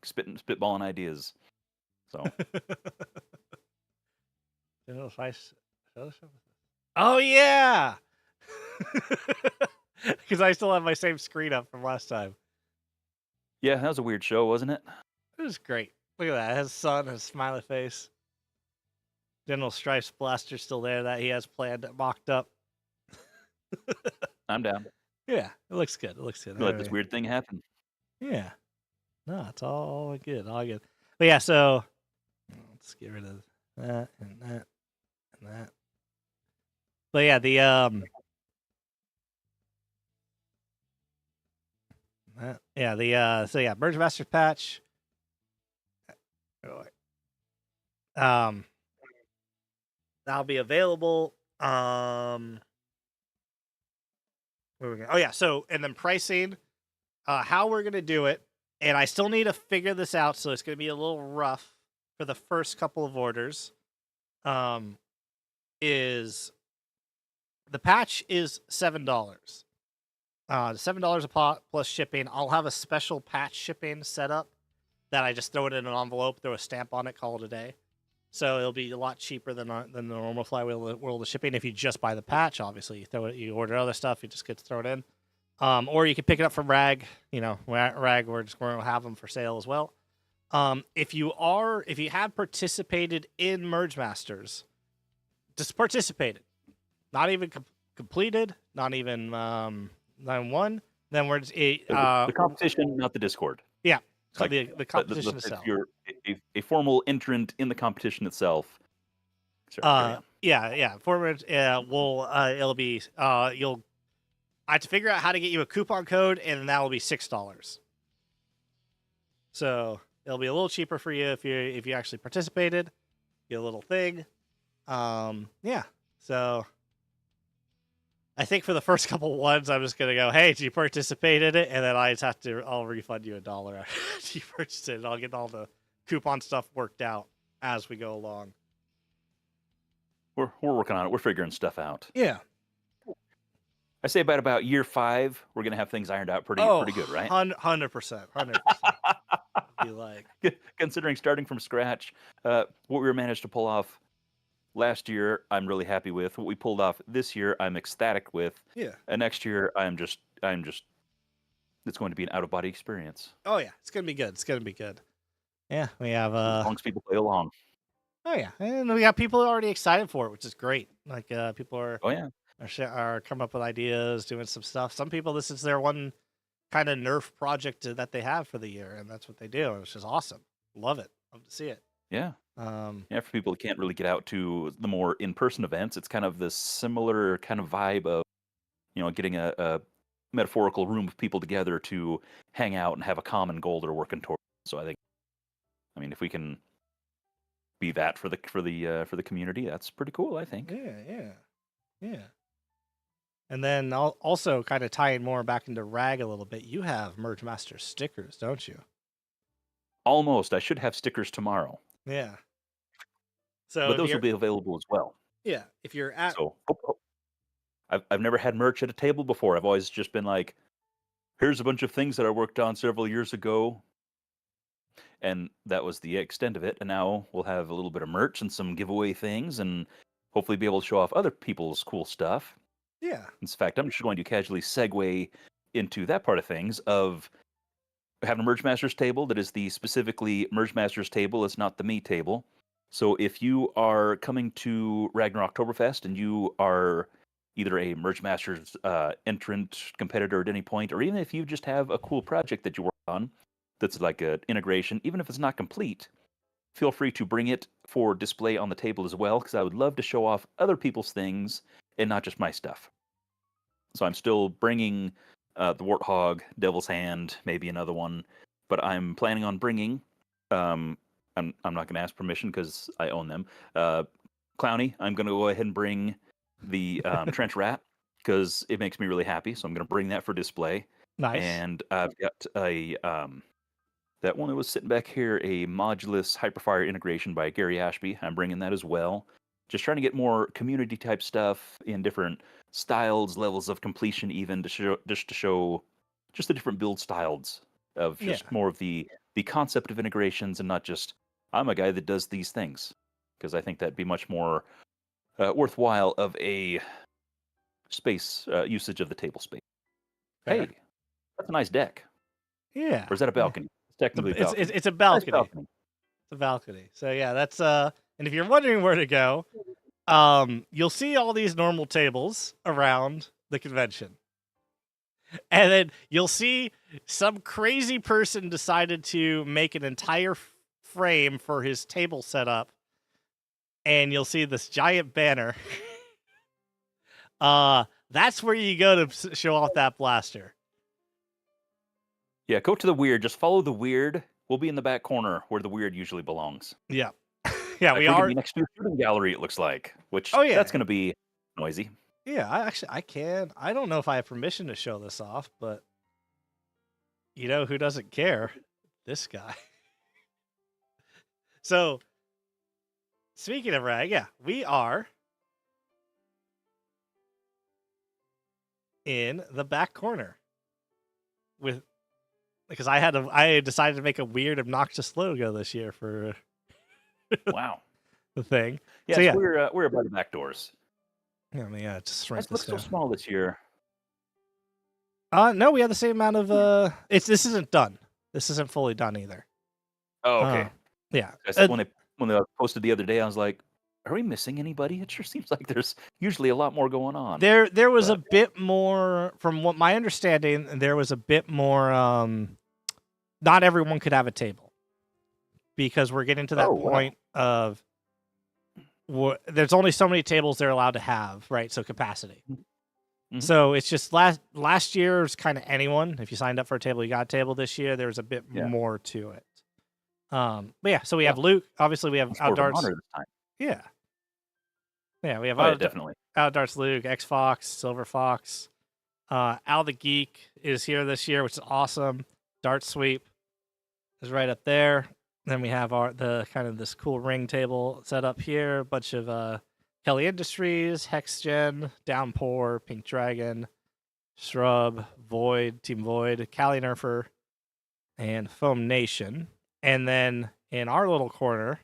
spitballing ideas. So If I oh yeah, because I still have my same screen up from last time. yeah, that was a weird show, wasn't it? It was great. Look at that. His son, his smiley face. General Strife's blaster still there that he has planned, mocked up. I'm down. Yeah, it looks good. It looks good. Let this weird thing happen. Yeah. No, it's all good. All good. But yeah, so let's get rid of that and that and that. But yeah, the so yeah, Merge Master patch. That'll be available. Where we go? Oh yeah, so and then pricing, how we're gonna do it, and I still need to figure this out, so it's gonna be a little rough for the first couple of orders. Is the patch is $7. $7 a pot plus shipping. I'll have a special patch shipping set up that I just throw it in an envelope, throw a stamp on it, call it a day. So it'll be a lot cheaper than the normal Flywheel World of shipping. If you just buy the patch, obviously you throw it, you order other stuff, you just get to throw it in. Or you can pick it up from Rag. You know, Rag, we're going to have them for sale as well. If you have participated in Merge Masters, just participated, not even completed, not even won. Then we're just The competition, not the Discord. Yeah, Like, the competition if itself. you're a formal entrant in the competition itself. Sorry, yeah. Forward. It'll be. I have to figure out how to get you a coupon code, and that will be $6. So it'll be a little cheaper for you if you actually participated. Get a little thing. Yeah. So I think for the first couple ones, I'm just gonna go, hey, did you participate in it? And then I'll refund you $1 after you purchase it. And I'll get all the coupon stuff worked out as we go along. We're working on it. We're figuring stuff out. Yeah. I say about year 5, we're gonna have things ironed out pretty good, right? 100%. Be like, considering starting from scratch, what we managed to pull off last year, I'm really happy with. What we pulled off this year, I'm ecstatic with. Yeah. And next year, I'm just. It's going to be an out of body experience. Oh yeah, it's gonna be good. Yeah, we have as long as people play along. Oh yeah, and we got people already excited for it, which is great. Like people are. Oh yeah. Are coming up with ideas, doing some stuff. Some people, this is their one kind of Nerf project that they have for the year, and that's what they do, which is awesome. Love it. Love to see it. Yeah. Yeah, for people who can't really get out to the more in-person events, it's kind of this similar kind of vibe of, getting a metaphorical room of people together to hang out and have a common goal they're working towards. So if we can be that for the community, that's pretty cool, I think. Yeah. And then also kind of tying more back into Rag a little bit, you have Merge Master stickers, don't you? Almost. I should have stickers tomorrow. Yeah. So but those will be available as well. Yeah, if you're at. So I've never had merch at a table before. I've always just been like, here's a bunch of things that I worked on several years ago, and that was the extent of it. And now we'll have a little bit of merch and some giveaway things, and hopefully be able to show off other people's cool stuff. Yeah. In fact, I'm just going to casually segue into that part of things of having a Merge Masters table that is the specifically Merge Masters table. It's not the me table. So if you are coming to Ragnarocktoberfest and you are either a Merge Masters entrant competitor at any point, or even if you just have a cool project that you work on that's like an integration, even if it's not complete, feel free to bring it for display on the table as well, because I would love to show off other people's things and not just my stuff. So I'm still bringing the Warthog, Devil's Hand, maybe another one, but I'm planning on bringing. I'm not going to ask permission because I own them. Clowny, I'm going to go ahead and bring the Trench Rat because it makes me really happy. So I'm going to bring that for display. Nice. And I've got a That one that was sitting back here, a modulus hyperfire integration by Gary Ashby. I'm bringing that as well. Just trying to get more community type stuff in different styles, levels of completion, even to show just the different build styles of Yeah. just more of the concept of integrations and not just I'm a guy that does these things, because I think that'd be much more worthwhile of a space usage of the table space. Fair. Hey, that's a nice deck. Yeah. Or is that a balcony? It's technically a balcony. It's a Nice balcony. balcony. It's a balcony. So yeah, that's and if you're wondering where to go, you'll see all these normal tables around the convention. And then you'll see some crazy person decided to make an entire frame for his table setup. And you'll see this giant banner. That's where you go to show off that blaster. Yeah, go to the weird. Just follow the weird. We'll be in the back corner where the weird usually belongs. Yeah. Yeah, Like, we we're gonna are. be next to a shooting gallery, it looks like. Which, Oh, yeah. that's going to be noisy. Yeah, I can. I don't know if I have permission to show this off, but you know who doesn't care? This guy. So, speaking of Rag, yeah, we are in the back corner with because I decided to make a weird, obnoxious logo this year for Wow. the thing. Yes, So, yeah. we're by the back doors. Yeah, just write That this looks so down. small this year. No, we have the same amount of this isn't done. This isn't fully done either. Oh, okay. Yeah. I said when they posted the other day, I was like, are we missing anybody? It sure seems like there's usually a lot more going on. There was a bit more, from what my understanding, there was a bit more, not everyone could have a table. Because we're getting to that point of, there's only so many tables they're allowed to have, right? So capacity. Mm-hmm. So it's just last year's kind of anyone. If you signed up for a table, you got a table. This year, there was a bit more to it. But yeah, so we have Luke. Obviously, we have Outdarts. Yeah. Yeah, we have definitely Outdarts, Luke, X Fox, Silver Fox. Al the Geek is here this year, which is awesome. Dart Sweep is right up there. Then we have the kind of this cool ring table set up here. A bunch of Kelly Industries, HexGen, Downpour, Pink Dragon, Shrub, Void, Team Void, Cali Nerfer, and Foam Nation. And then in our little corner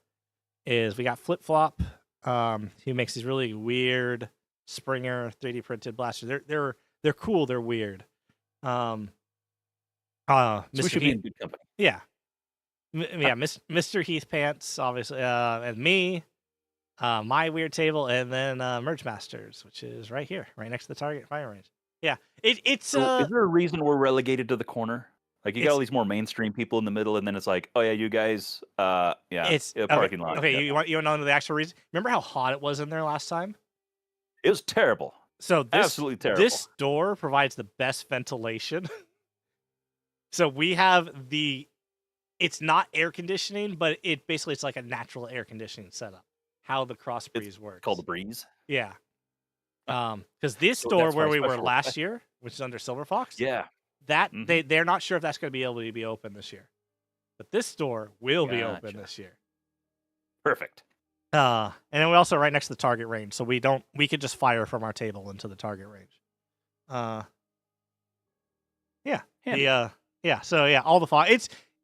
is we got Flip Flop. He makes these really weird Springer 3D printed blasters. They're cool. They're weird. So we should be in good company. Yeah. Mr. Heath Pants, obviously, and me, my weird table, and then Merge Masters, which is right here, right next to the target fire range. Yeah, it's. So is there a reason we're relegated to the corner? Like you got all these more mainstream people in the middle, and then it's like, oh yeah, you guys, it's a parking lot. Okay, you want to know the actual reason? Remember how hot it was in there last time? It was terrible. So absolutely terrible. This door provides the best ventilation. So we have it's not air conditioning, but it's like a natural air conditioning setup. How the cross breeze works. Called the breeze. Yeah. Because this door where we were last year, which is under Silver Fox, that they're not sure if that's going to be able to be open this year, but this door will be open this year. Perfect. And then we're also right next to the target range, so we could just fire from our table into the target range. Yeah. So yeah, all the fog.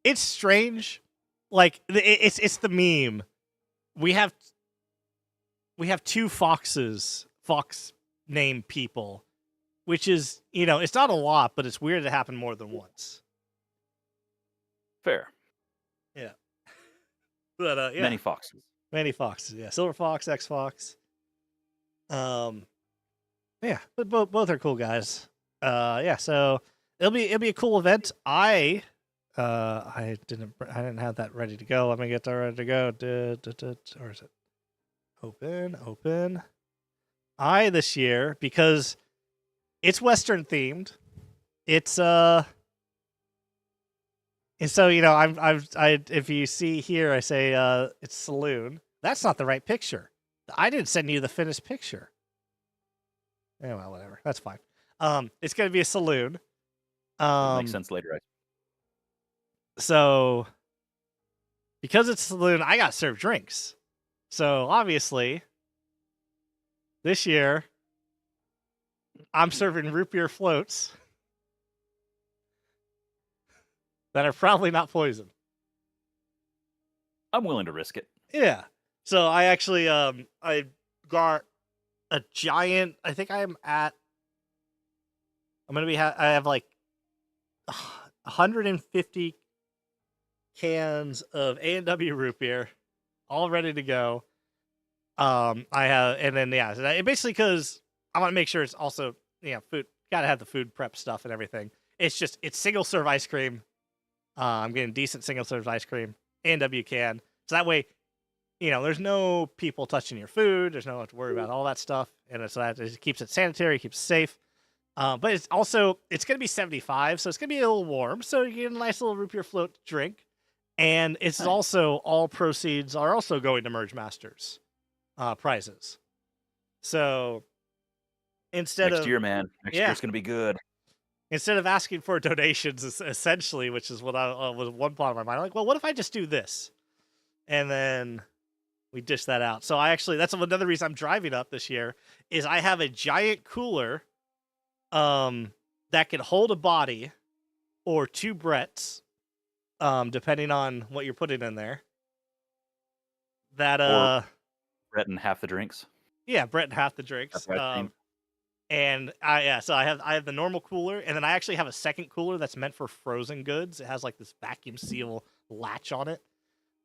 It's strange. Like it's the meme. We have two fox named people, which is, it's not a lot, but it's weird to happen more than once. Fair. Yeah. But yeah. Many foxes. Yeah. Silver Fox, X Fox. Yeah, but both are cool guys. Yeah, so it'll be a cool event. I didn't have that ready to go. Let me get that ready to go. Or is it open? This year, because it's Western themed. It's and so if you see here, I say it's saloon. That's not the right picture. I didn't send you the finished picture. Yeah, well, whatever. That's fine. It's gonna be a saloon. Makes sense later. So because it's a saloon, I got served drinks. So obviously, this year I'm serving root beer floats that are probably not poison. I'm willing to risk it. Yeah. So I actually I got a giant. I think I'm gonna be. I have like 150 cans of A&W root beer, all ready to go. I have, and then yeah, so basically because I want to make sure it's also food. Got to have the food prep stuff and everything. It's single serve ice cream. I'm getting decent single serve ice cream. A&W can, so that way, there's no people touching your food. There's no have to worry about all that stuff, and it keeps it sanitary, keeps it safe. But it's going to be 75, so it's going to be a little warm. So you get a nice little root beer float to drink. And it's Nice. also, all proceeds are also going to Merge Masters prizes. So instead Next of year, man. Next year it's going to be good. instead of asking for donations, essentially, which is what I was one thought in my mind. I'm like, well, what if I just do this? And then we dish that out. So that's another reason I'm driving up this year is I have a giant cooler that can hold a body or two Bretts, depending on what you're putting in there. That Or Brett and half the drinks. yeah, Brett and half the drinks. That's right. And so I have the normal cooler, and then I actually have a second cooler that's meant for frozen goods. It has like this vacuum seal latch on it.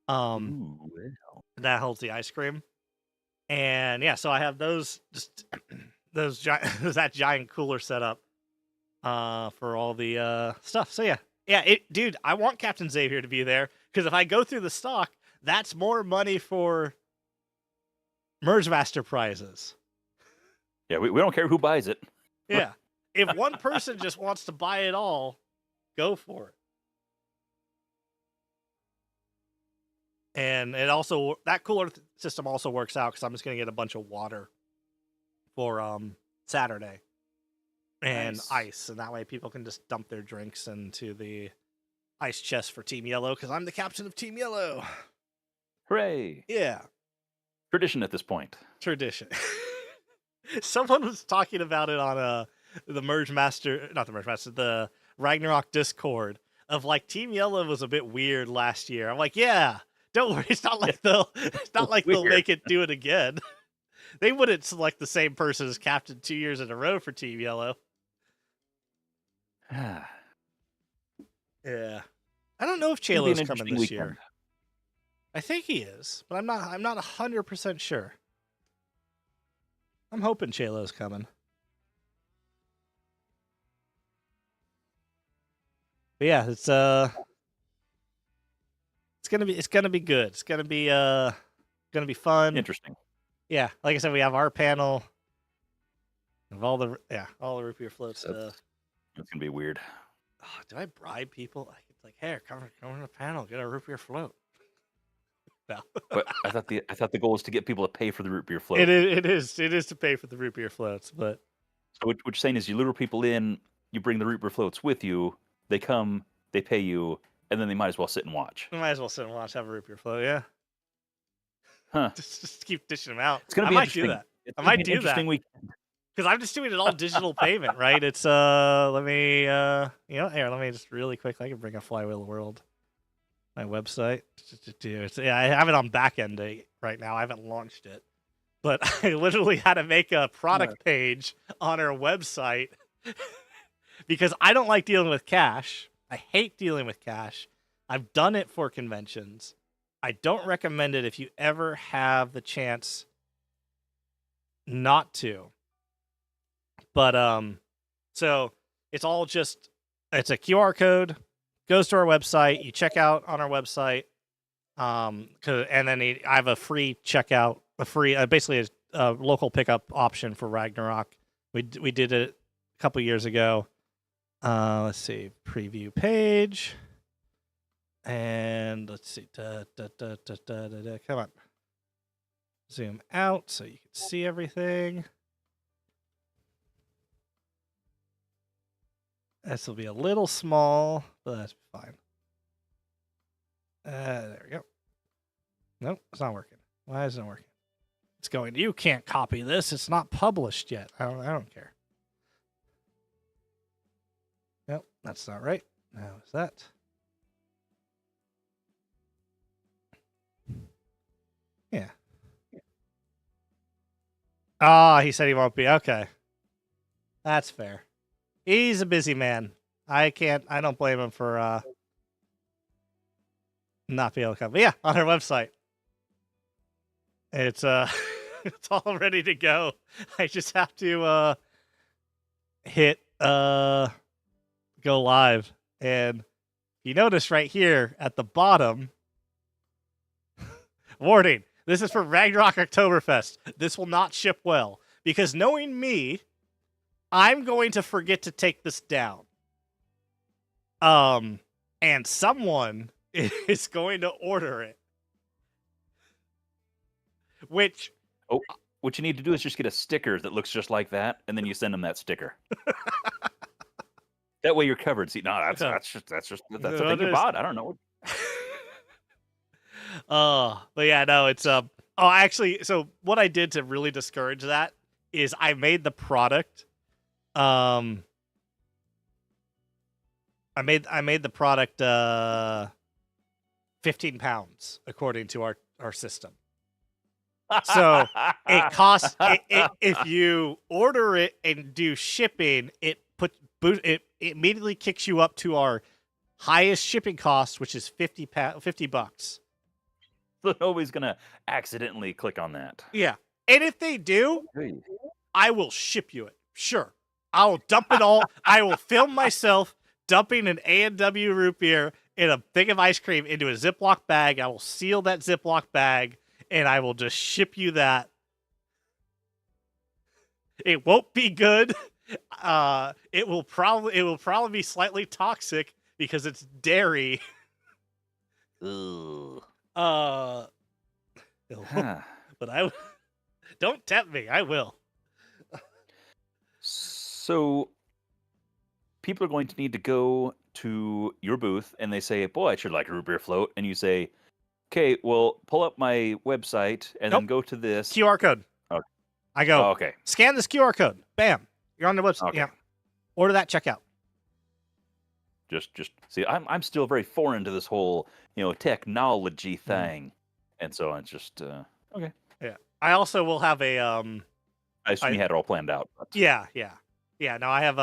Ooh, well. That holds the ice cream. And yeah, so I have those that giant cooler set up for all the stuff. So yeah, dude, I want Captain Xavier to be there because if I go through the stock, that's more money for Merge Master prizes. Yeah, we don't care who buys it. Yeah. If one person just wants to buy it all, go for it. And that cooler system also works out because I'm just going to get a bunch of water for Saturday and Nice. ice. And that way people can just dump their drinks into the ice chest for Team Yellow because I'm the captain of Team Yellow. Hooray. Yeah. Tradition at this point. Tradition. Someone was talking about it on the Ragnarok Discord of like Team Yellow was a bit weird last year. I'm like, yeah, don't worry, it's not like they'll make it do it again. They wouldn't select the same person as captain 2 years in a row for Team Yellow. Yeah. I don't know if Chalo's coming this year. I think he is, but I'm not 100% sure. I'm hoping Chalo's coming. But yeah, it's gonna be good. It's gonna be fun. Interesting. Yeah, like I said, we have our panel of all the root beer float stuff. It's gonna be weird. Oh, do I bribe people? It's like, hey, come on the panel, get a root beer float. No. But I thought the goal was to get people to pay for the root beer float. It is to pay for the root beer floats, but so what you're saying is you lure people in, you bring the root beer floats with you, they come, they pay you, and then they might as well sit and watch. We might as well sit and watch, have a root beer float, yeah. Huh. Just keep dishing them out. It's gonna be interesting. I might do that. Because I'm just doing it all digital payment, right? It's let me let me just really quick. I can bring up Flywheel World, my website. I have it on back end right now. I haven't launched it, but I literally had to make a product page on our website because I don't like dealing with cash. I hate dealing with cash. I've done it for conventions. I don't recommend it if you ever have the chance not to. But so it's all it's a QR code, goes to our website, you check out on our website, and then I have a free checkout, basically a local pickup option for Ragnarok. We did it a couple years ago. Let's see, preview page, and let's see, come on, zoom out so you can see everything. This will be a little small, but that's fine. There we go. Nope, it's not working. Why is it not working? It's going, you can't copy this. It's not published yet. I don't care. Nope, that's not right. Now is that? Yeah. He said he won't be. Okay. That's fair. He's a busy man. I don't blame him for not being able to come. But yeah, on our website. It's it's all ready to go. I just have to hit go live. And you notice right here at the bottom, warning, this is for Ragnarocktoberfest. This will not ship well. Because knowing me, I'm going to forget to take this down. And someone is going to order it. Which... Oh, what you need to do is just get a sticker that looks just like that, and then you send them that sticker. That way you're covered. See, no, that's the thing you bought. I don't know. But yeah, no, it's actually, so what I did to really discourage that is I made the product I made the product 15 pounds according to our system. So it costs if you order it and do shipping, it immediately kicks you up to our highest shipping cost, which is $50. So nobody's gonna accidentally click on that. Yeah, and if they do, Hey. I will ship you it. Sure, I will dump it all. I will film myself dumping an A&W root beer in a thing of ice cream into a Ziploc bag. I will seal that Ziploc bag, and I will just ship you that. It won't be good. It will probably be slightly toxic because it's dairy. Ugh. But I don't tempt me. I will. So people are going to need to go to your booth and they say, boy, I should like a root beer float. And you say, okay, well, pull up my website and then go to this. QR code. Okay. I go, okay. Scan this QR code. Bam. You're on the website. Okay. Yeah. Order that, checkout. Just see, I'm still very foreign to this whole, technology thing. And so it's just, okay. Yeah. I also will have a, I assume you had it all planned out. But... Yeah. No, I have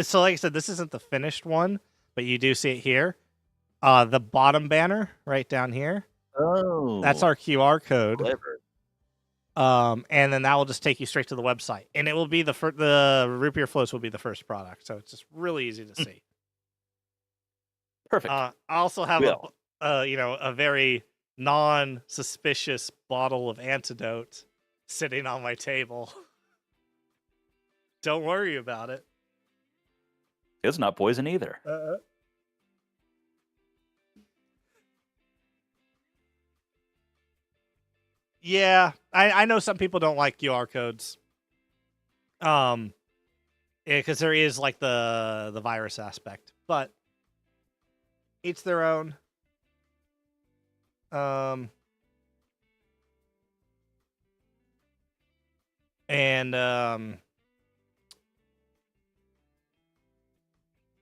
so like I said, this isn't the finished one, but you do see it here. The bottom banner right down here. Oh, that's our QR code. Clever. And then that will just take you straight to the website, and it will be the root beer floats will be the first product, so it's just really easy to see. Perfect. I also have a very non-suspicious bottle of antidote sitting on my table. Don't worry about it. It's not poison either. Yeah, I know some people don't like QR codes. Because there is like the virus aspect, but each their own.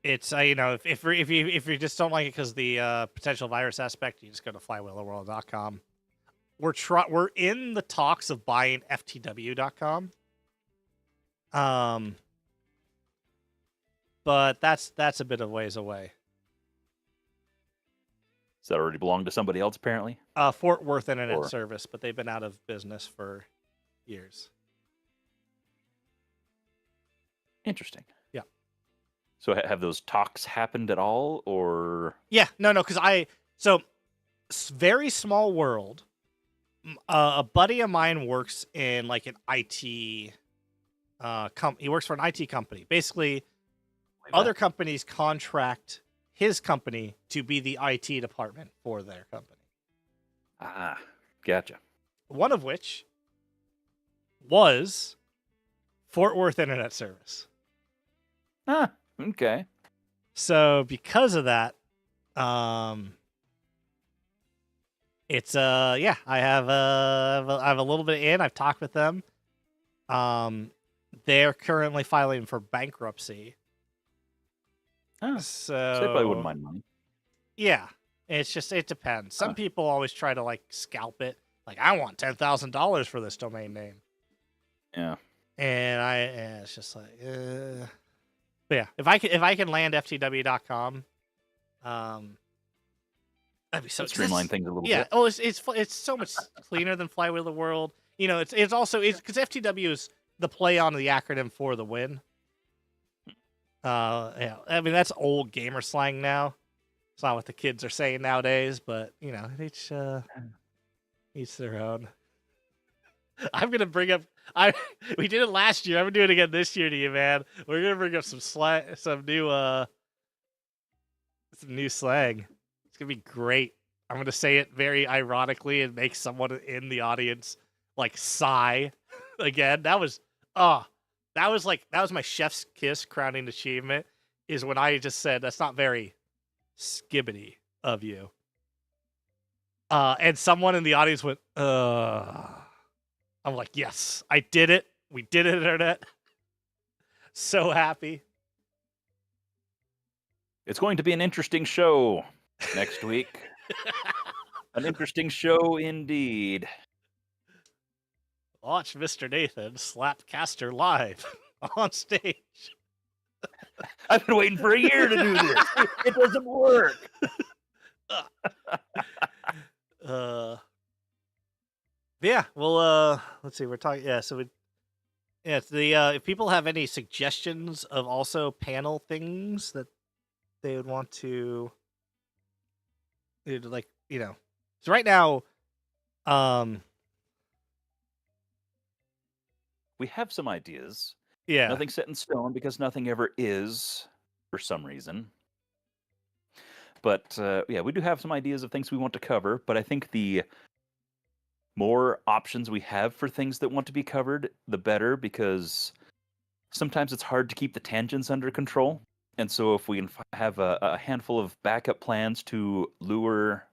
It's if you just don't like it because the potential virus aspect, you just go to flywheelerworld.com. We're in the talks of buying ftw.com. But that's a bit of ways away. Does that already belong to somebody else, apparently? Fort Worth Internet Service, but they've been out of business for years. Interesting. Yeah. So have those talks happened at all, or? Yeah, no, because very small world. A buddy of mine works in like an IT he works for an IT company. Basically, other companies contract his company to be the IT department for their company. Ah, gotcha. One of which was Fort Worth Internet Service. Ah, okay. So because of that, It's yeah, I have a little bit in. I've talked with them. They're currently filing for bankruptcy. Oh, so they probably wouldn't So mind money. yeah, it's just it depends. Some Huh. people always try to like scalp it. Like I want $10,000 for this domain name, Yeah. and it's just like, but yeah, if I can land ftw.com, that'd be so Streamline things a little yeah. bit. Oh, it's so much cleaner than Flywheel of the World. You know, it's also it's because FTW is the play on the acronym for the win. Yeah, I mean that's old gamer slang now. It's not what the kids are saying nowadays, but you know, each their own. I'm gonna bring up. We did it last year. I'm gonna do it again this year to you, man. We're gonna bring up some new slang. It's gonna be great. I'm gonna say it very ironically and make someone in the audience like sigh again. That was that was my chef's kiss crowning achievement. Is when I just said that's not very skibbity of you. And someone in the audience went, I'm like, yes, I did it. We did it, internet. So happy. It's going to be an interesting show next week. An interesting show indeed. Watch Mr. Nathan slap Caster live on stage. I've been waiting for a year to do this. It doesn't work. Yeah, well, let's see. We're talking. Yeah, so it's the if people have any suggestions of also panel things that they would want to, like, you know, so right now, We have some ideas. yeah, Nothing set in stone because nothing ever is for some reason. But yeah, we do have some ideas of things we want to cover. But I think the more options we have for things that want to be covered, the better, because sometimes it's hard to keep the tangents under control. And so if we can have a handful of backup plans to lure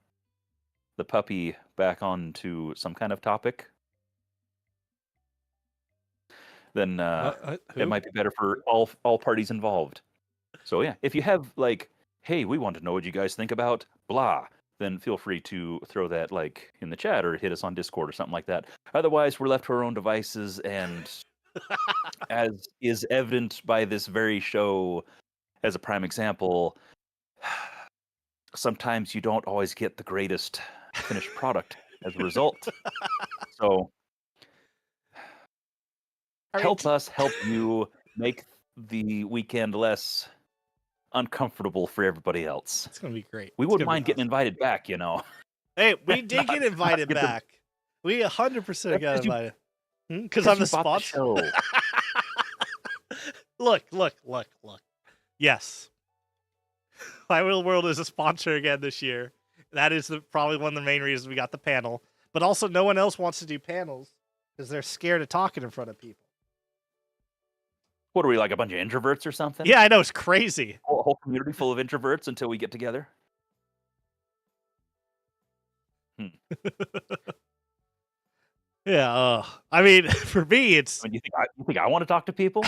the puppy back onto some kind of topic, then it might be better for all parties involved. So yeah, if you have like, hey, we want to know what you guys think about blah, then feel free to throw that like in the chat or hit us on Discord or something like that. Otherwise, we're left to our own devices, and as is evident by this very show, as a prime example, sometimes you don't always get the greatest finished product as a result. So help us help you make the weekend less uncomfortable for everybody else. It's gonna be great. We wouldn't mind getting invited back, you know. Hey, we did get invited get back. We 100% got invited. Because you I'm the bought sponsor. Look. Yes. Flywheel World is a sponsor again this year. That is probably one of the main reasons we got the panel. But also, no one else wants to do panels because they're scared of talking in front of people. What are we, like a bunch of introverts or something? Yeah, I know. It's crazy. A whole community full of introverts until we get together? Yeah. I mean, for me, it's. I mean, you think I want to talk to people?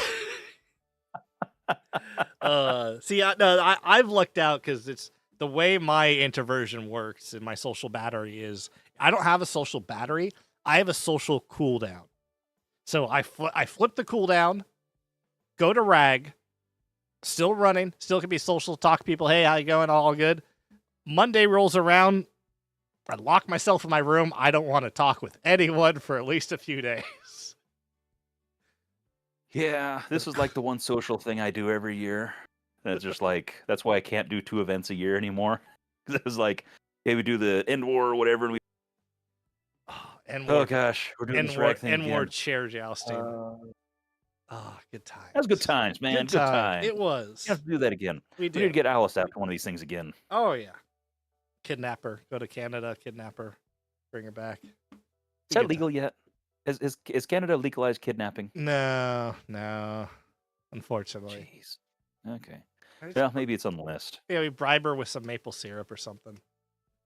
See, I've lucked out because it's the way my introversion works and my social battery is. I don't have a social battery. I have a social cooldown. So I flip the cooldown, go to rag, still running, still can be social, talk to people. Hey, how you going? All good. Monday rolls around. I lock myself in my room. I don't want to talk with anyone for at least a few days. Yeah, this is like the one social thing I do every year. And it's just like, that's why I can't do 2 events a year anymore. Because it was like, hey, we do the end war or whatever, and we. Oh gosh, we're doing this rag thing again. N-word chair jousting. Good times. That was good times, man. Good times. It was. We have to do that again. We need to get Alice after one of these things again. Oh yeah. Kidnap her. Go to Canada. Kidnap her. Bring her back. Is that legal yet? Is Canada legalized kidnapping? No. Unfortunately. Jeez. Okay. Well, maybe it's on the list. Yeah, we bribe her with some maple syrup or something.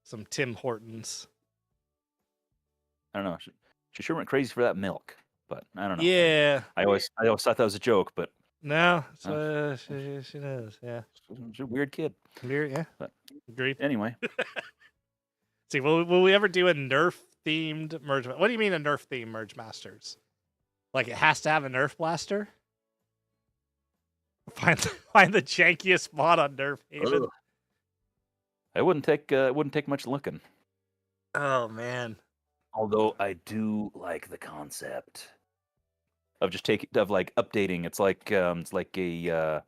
Some Tim Hortons. I don't know. She sure went crazy for that milk, but I don't know. Yeah. I always thought that was a joke, but No, uh, so she does. Yeah. she's a weird kid. Yeah. But Agreed. anyway, See, will we ever do a Nerf themed merge? What do you mean a Nerf themed merge masters? Like it has to have a Nerf blaster? Find the jankiest mod on Nerf Haven. ugh. It wouldn't take much looking. Oh man. Although I do like the concept of just like updating. It's like a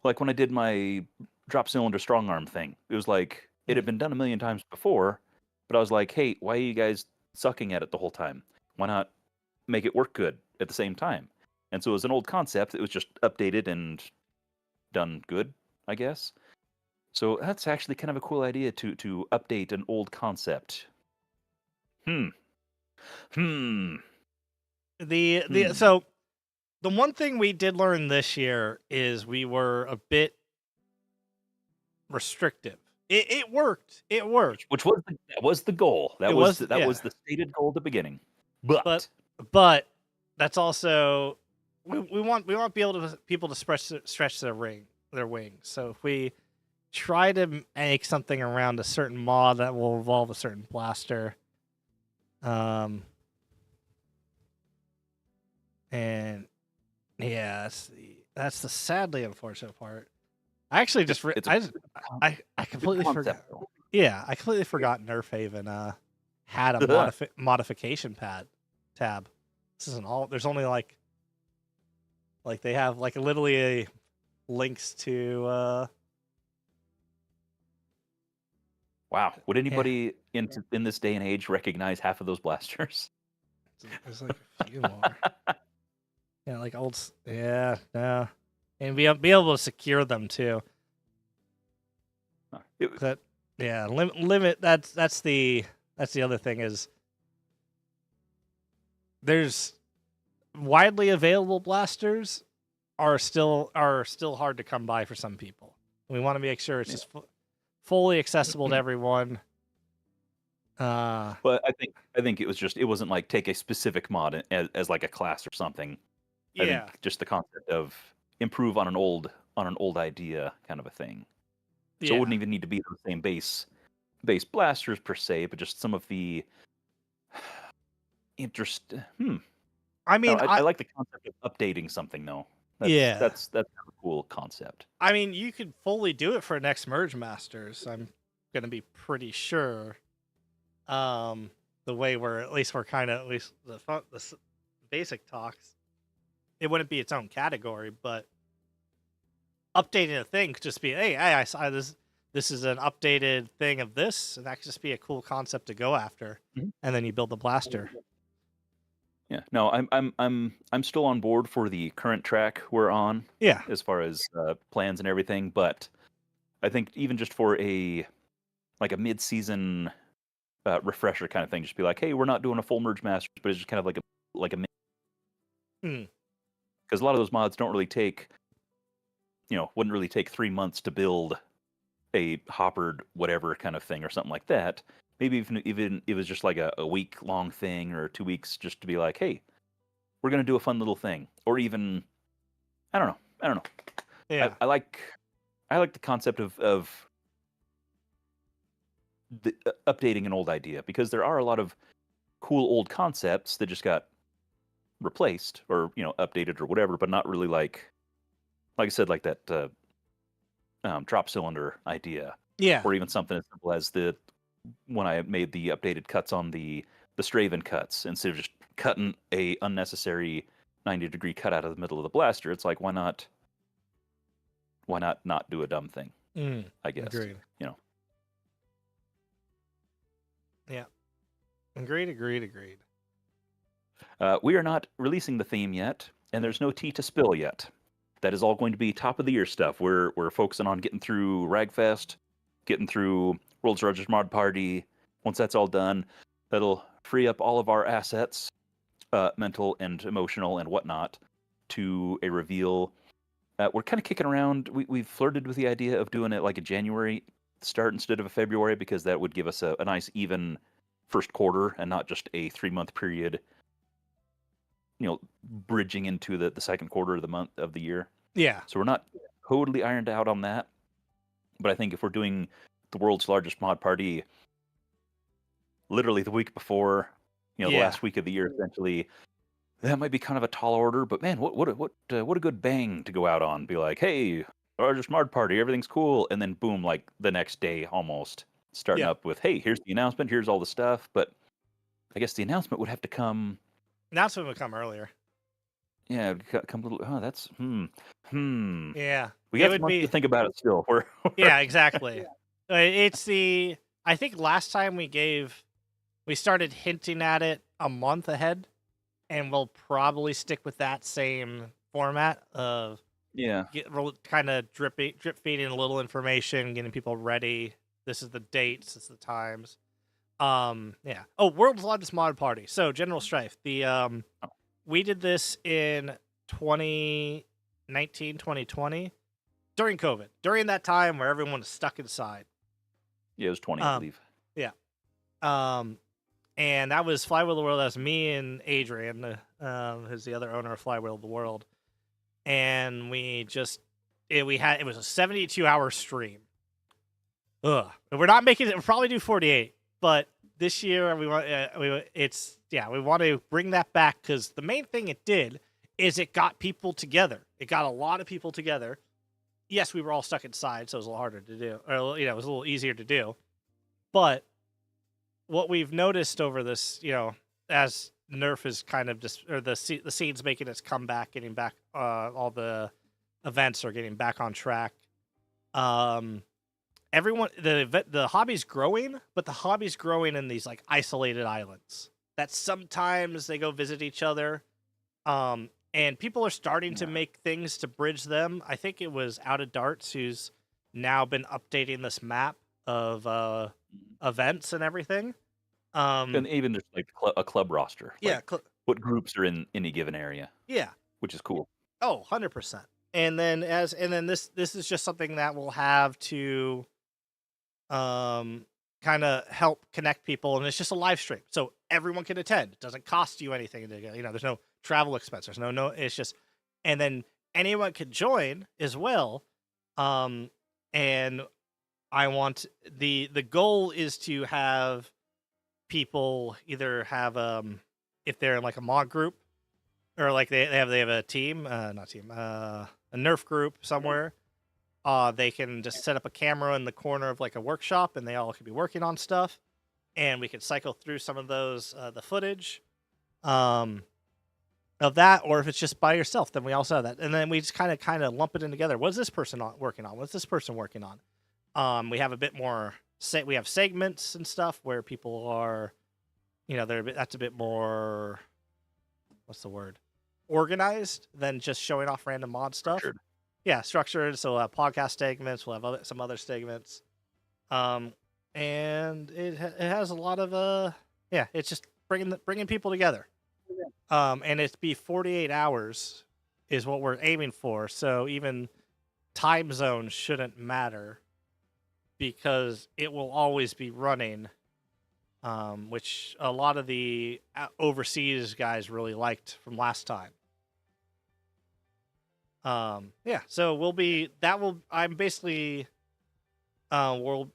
like when I did my drop cylinder strong arm thing. It was like it had been done a million times before, but I was like, hey, why are you guys sucking at it the whole time? Why not make it work good at the same time? And so it was an old concept. It was just updated and done good, I guess. So that's actually kind of a cool idea to update an old concept. Hmm. Hmm. So the one thing we did learn this year is we were a bit restrictive. It worked. It worked. Which was that was the goal. That was the stated goal at the beginning. But But that's also we want people to stretch their wings. So if we try to make something around a certain mod that will involve a certain blaster, and yeah, that's the sadly unfortunate part. I actually just I completely forgot. though. Yeah, I completely forgot Nerf Haven had a modification tab. This isn't all. There's only like they have like literally links to. Wow, would anybody in this day and age recognize half of those blasters? There's like a few more. Yeah, like old. Yeah, no, and be able to secure them too. That yeah, limit. That's the other thing is there's widely available blasters are still hard to come by for some people. We want to make sure it's just fully accessible to everyone. But I think it wasn't like take a specific mod as like a class or something. Yeah. I think just the concept of improve on an old idea kind of a thing. So it wouldn't even need to be the same base blasters per se, but just some of the interest. I mean, I like the concept of updating something though. That's kind of a cool concept. I mean, you could fully do it for next Merge Masters. I'm gonna be pretty sure. The way we're kind of at least the basic talks, it wouldn't be its own category, but updating a thing could just be, hey, I saw this. This is an updated thing of this, and that could just be a cool concept to go after. And then you build the blaster. Yeah, no, I'm still on board for the current track we're on. Yeah, as far as plans and everything, but I think even just for a mid-season refresher kind of thing, just be like, hey, we're not doing a full merge masters, but it's just kind of like a because a lot of those mods don't really take, wouldn't really take 3 months to build a hoppered whatever kind of thing or something like that. Maybe even it was just like a week long thing or 2 weeks just to be like, hey, we're gonna do a fun little thing, or even I don't know. Yeah, I like the concept of the, updating an old idea, because there are a lot of cool old concepts that just got replaced or updated or whatever, but not really like I said, like that drop cylinder idea. Yeah, Or even something as simple as when I made the updated cuts on the Straven cuts, instead of just cutting a unnecessary 90-degree cut out of the middle of the blaster, it's like, why not do a dumb thing? I guess. Agreed. Yeah. Agreed. We are not releasing the theme yet, and there's no tea to spill yet. That is all going to be top of the year stuff. We're focusing on getting through Ragfest, getting through World's Largest Mod Party. Once that's all done, that'll free up all of our assets, mental and emotional and whatnot, to a reveal. We're kind of kicking around. We've flirted with the idea of doing it like a January start instead of a February, because that would give us a nice even first quarter and not just a 3-month period, bridging into the second quarter of the month of the year. Yeah. So we're not totally ironed out on that. But I think if we're doing the world's largest mod party literally the week before, the last week of the year, essentially, that might be kind of a tall order. But man, what a good bang to go out on. Be like, hey, largest mod party, everything's cool, and then boom, like the next day almost starting up with, hey, here's the announcement, here's all the stuff. But I guess the announcement would have to come. Announcement would come earlier. Yeah, come a little. Oh, that's Yeah, We got some months to think about it still. Yeah, exactly. It's I think last time we started hinting at it a month ahead, and we'll probably stick with that same format of kind of drip feeding a little information, getting people ready. This is the dates, this is the times. Yeah. Oh, world's largest mod party. So General Strife. We did this in 2019, 2020 during COVID. During that time where everyone was stuck inside. Yeah, it was 20, I believe. Yeah. And that was Flywheel of the World. That was me and Adrian, who's the other owner of Flywheel of the World. And it was a 72-hour stream. Ugh. We're not making it. We'll probably do 48, but this year we want to bring that back, because the main thing it did is it got people together. It got a lot of people together. Yes, we were all stuck inside, so it was a little harder to do, or it was a little easier to do. But what we've noticed over this, as Nerf is kind of just, or the scene's making its comeback, getting back, all the events are getting back on track. Everyone, the hobby's growing, but the hobby's growing in these like isolated islands that sometimes they go visit each other. And people are starting to make things to bridge them. I think it was Out of Darts who's now been updating this map of events and everything. And even just like a club roster. Yeah. What groups are in any given area. Yeah. Which is cool. Oh, 100%. And then this is just something that will have to kind of help connect people, and it's just a live stream, so everyone can attend. It doesn't cost you anything to, there's no travel expense, there's no it's just, and then anyone can join as well. And I want the goal is to have people either have if they're in like a mod group, or like they have a team, a Nerf group somewhere. They can just set up a camera in the corner of like a workshop, and they all could be working on stuff, and we could cycle through some of those, the footage of that. Or if it's just by yourself, then we also have that, and then we just kind of lump it in together. What's this person working on? What's this person working on? We have a bit more. We have segments and stuff where people are, that's a bit more. What's the word? Organized than just showing off random mod stuff. Structured. Yeah, structured. So we'll have podcast segments. We'll have some other segments. And it has a lot of it's just bringing people together. And it's be 48 hours is what we're aiming for. So even time zone shouldn't matter, because it will always be running. Which a lot of the overseas guys really liked from last time. So I'm basically, we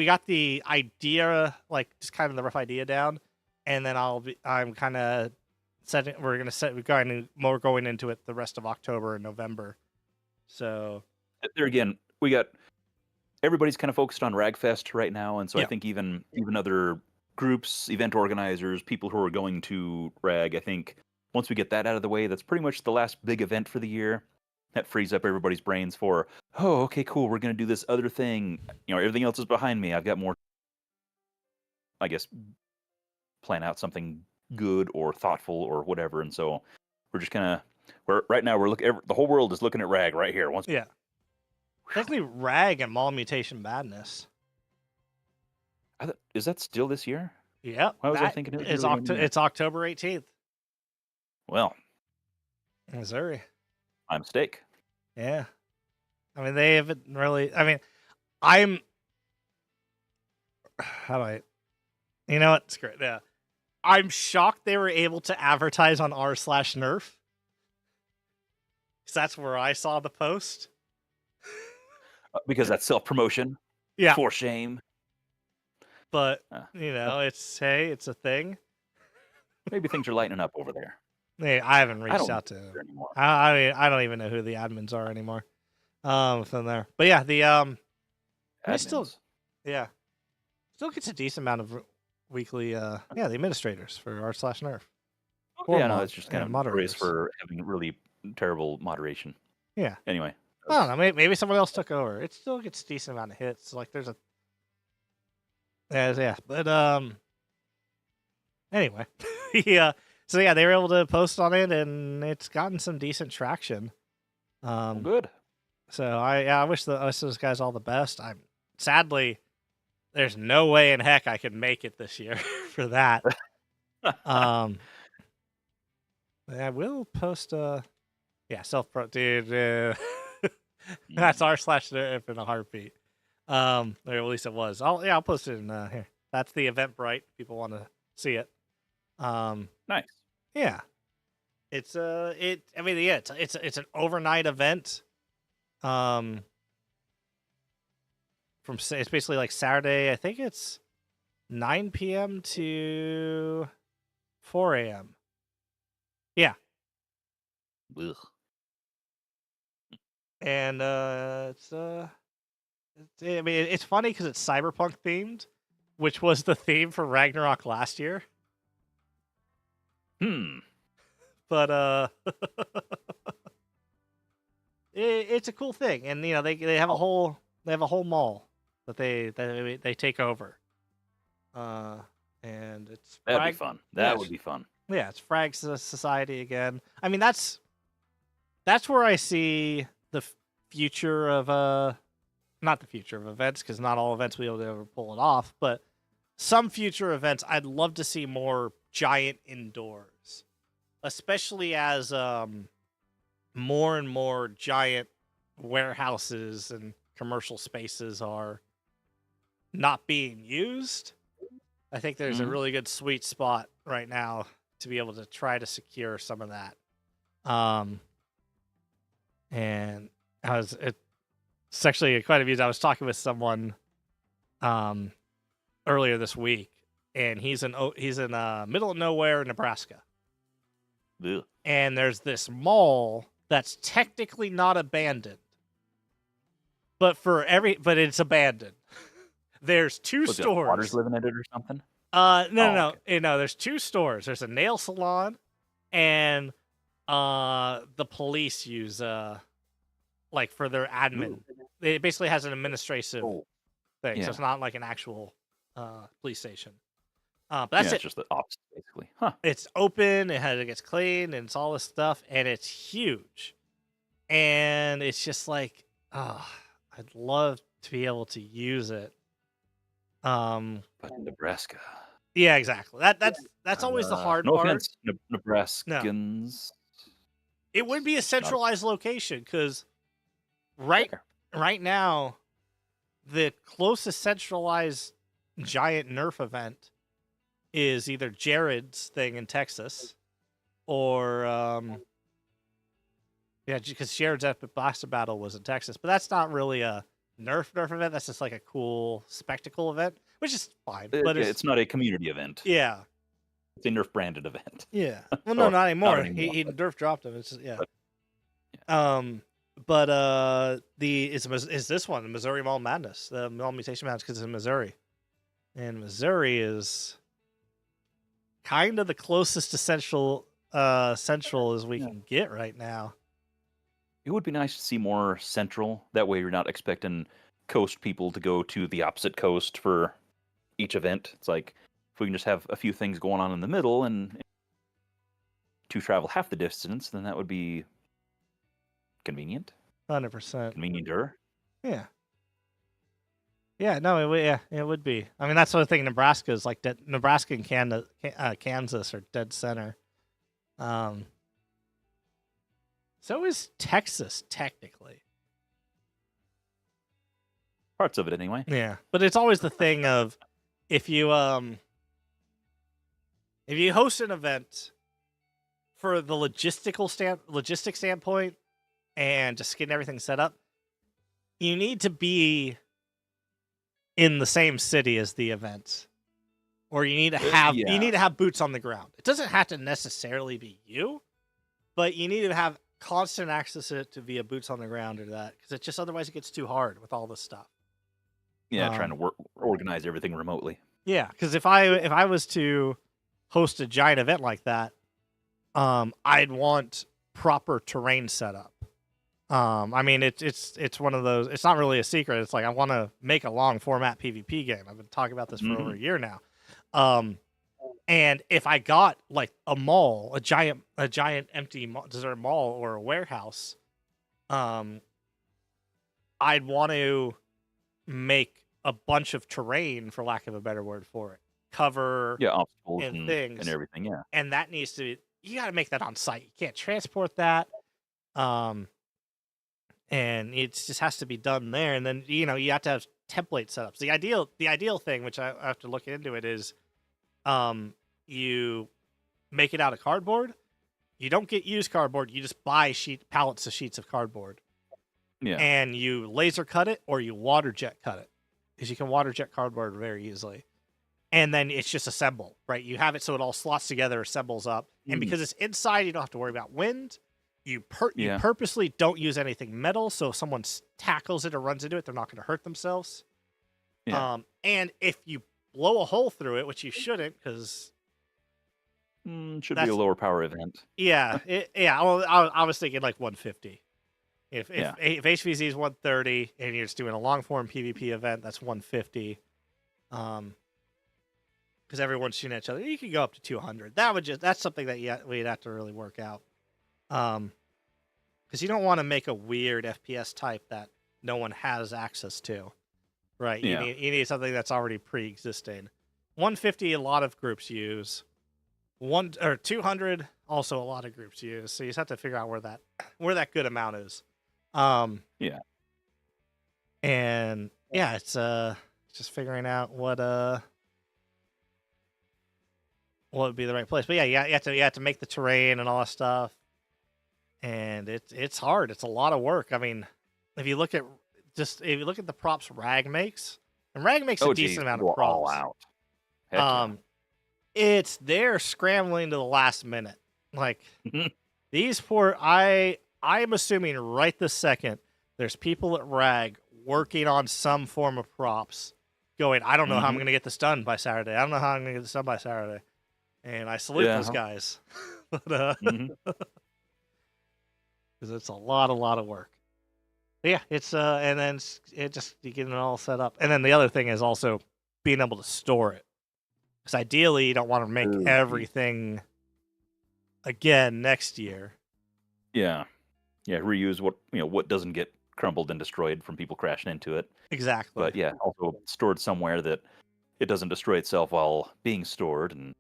got the idea, like just kind of the rough idea down, and then I'm kind of we're going into it the rest of October and November. So there again, we got everybody's kind of focused on Ragfest right now, and so I think even other groups, event organizers, people who are going to Rag, I think once we get that out of the way, that's pretty much the last big event for the year. That frees up everybody's brains for, oh, okay, cool, we're going to do this other thing. Everything else is behind me. I've got more, I guess, plan out something good or thoughtful or whatever. And so we're just right now the whole world is looking at Rag right here. Technically, Rag and Mall Mutation Madness. Is that still this year? Yeah. Why was I thinking it was it's October 18th. Well, Missouri. My mistake. Yeah. I mean, they haven't really. I mean, You know what? It's great. Yeah. I'm shocked they were able to advertise on r/nerf. Because that's where I saw the post. Because that's self-promotion. Yeah. For shame. But, it's a thing. Maybe things are lightening up over there. Hey, I haven't I reached don't out to know anymore. I mean, I don't even know who the admins are anymore. From there. But yeah, they still Admins. still gets a decent amount of weekly the administrators for r/nerf. Yeah, no, it's just kind of notorious moderators. for having really terrible moderation. Yeah. Anyway. I don't know. Maybe someone else took over. It still gets a decent amount of hits. Like there's a yeah. But anyway, yeah. So yeah, they were able to post on it, and it's gotten some decent traction. Good. So I wish those guys all the best. Sadly, there's no way in heck I could make it this year for that. I will post self-pro dude. That's r/nerf in a heartbeat. Or at least it was. I'll post it in here. That's the Eventbrite. People want to see it. Nice. Yeah. It's it's an overnight event. It's basically like Saturday. I think it's 9 p.m. to 4 a.m. Yeah. Ugh. And it's funny because it's cyberpunk themed, which was the theme for Ragnarok last year. But it's a cool thing, and they have a whole mall that they take over. And it's that'd be fun. That would be fun. Yeah, it's Frag Society again. I mean, that's where I see the future of not the future of events, because not all events will be able to ever pull it off, but some future events I'd love to see more giant indoors, especially as more and more giant warehouses and commercial spaces are not being used. I think there's a really good sweet spot right now to be able to try to secure some of that. And it's actually quite amusing. I was talking with someone earlier this week, and he's in middle of nowhere, Nebraska. Ugh. And there's this mall that's technically not abandoned, but it's abandoned. There's two stores. Water's living in it or something? No. Okay. No, there's two stores. There's a nail salon, and the police use like for their admin. It basically has an administrative thing, Yeah. so it's not like an actual police station. But that's it's just the opposite, basically. Huh. It's open. It gets cleaned, and it's all this stuff, and it's huge. And it's just like, I'd love to be able to use it. But in Nebraska. Yeah, exactly. That's always the hard no part. Offense, Nebraskans. It would be a centralized location, because right now, the closest centralized giant Nerf event is either Jared's thing in Texas, or because Jared's Epic Blaster Battle was in Texas, but that's not really a Nerf event. That's just like a cool spectacle event, which is fine. But it's not a community event. Yeah, it's a Nerf branded event. Yeah. Well, no, not anymore. Not anymore. He Nerf dropped him. It's just, yeah. But, Is this one, the Missouri Mall Madness, the Mall Mutation Madness, because it's in Missouri, and Missouri is kind of the closest to central as we can get right now. It would be nice to see more central. That way, you're not expecting coast people to go to the opposite coast for each event. It's like if we can just have a few things going on in the middle and to travel half the distance, then that would be convenient. 100%. Convenienter. Yeah. Yeah, no, it would be. I mean, that's the thing. Nebraska is like Nebraska and Kansas are dead center. So is Texas, technically. Parts of it, anyway. Yeah, but it's always the thing of if you if you host an event for the logistic standpoint and just getting everything set up, you need to be in the same city as the event, or you need to have boots on the ground. It doesn't have to necessarily be you, but you need to have constant access to it to via boots on the ground or that, because it just otherwise it gets too hard with all this stuff. Yeah, trying to organize everything remotely. Yeah, because if I was to host a giant event like that, I'd want proper terrain setup. I mean, it's one of those. It's not really a secret. It's like I want to make a long format PvP game. I've been talking about this for over a year now. And if I got like a mall, a giant empty desert mall or a warehouse, I'd want to make a bunch of terrain, for lack of a better word for it, cover, obstacles and things and everything. Yeah, and that needs to be. You got to make that on site. You can't transport that. And it just has to be done there. And then you have to have template setups. The ideal thing, which I have to look into it, is you make it out of cardboard. You don't get used cardboard. You just buy pallets of sheets of cardboard. Yeah. And you laser cut it or you water jet cut it, because you can water jet cardboard very easily. And then it's just assemble, right? You have it so it all slots together, assembles up. And because it's inside, you don't have to worry about wind. You purposely don't use anything metal, so if someone tackles it or runs into it, they're not going to hurt themselves. Yeah. And if you blow a hole through it, which you shouldn't, because should be a lower power event. Yeah, Well, I was thinking like 150. If HVZ is 130 and you're just doing a long form PvP event, that's 150. Because everyone's shooting at each other, you can go up to 200. That's something that we'd have to really work out. Because you don't want to make a weird FPS type that no one has access to, right? Yeah. You need something that's already pre-existing. 150, a lot of groups use. 200, also a lot of groups use. So you just have to figure out where that good amount is. Yeah. And yeah, it's just figuring out what would be the right place. But yeah, you have to make the terrain and all that stuff. And it's hard. It's a lot of work. I mean, if you look at the props Rag makes, and Rag makes a decent amount of props. All out. Heck yeah. It's they're scrambling to the last minute. Like these poor I'm assuming right this second there's people at Rag working on some form of props, going, I don't know how I'm gonna get this done by Saturday. I don't know how I'm gonna get this done by Saturday. And I salute those guys. But because it's a lot of work. But yeah, it's and then it just you getting it all set up. And then the other thing is also being able to store it. Because ideally you don't want to make everything again next year. Yeah. Yeah, reuse what doesn't get crumbled and destroyed from people crashing into it. Exactly. But yeah, also stored somewhere that it doesn't destroy itself while being stored. And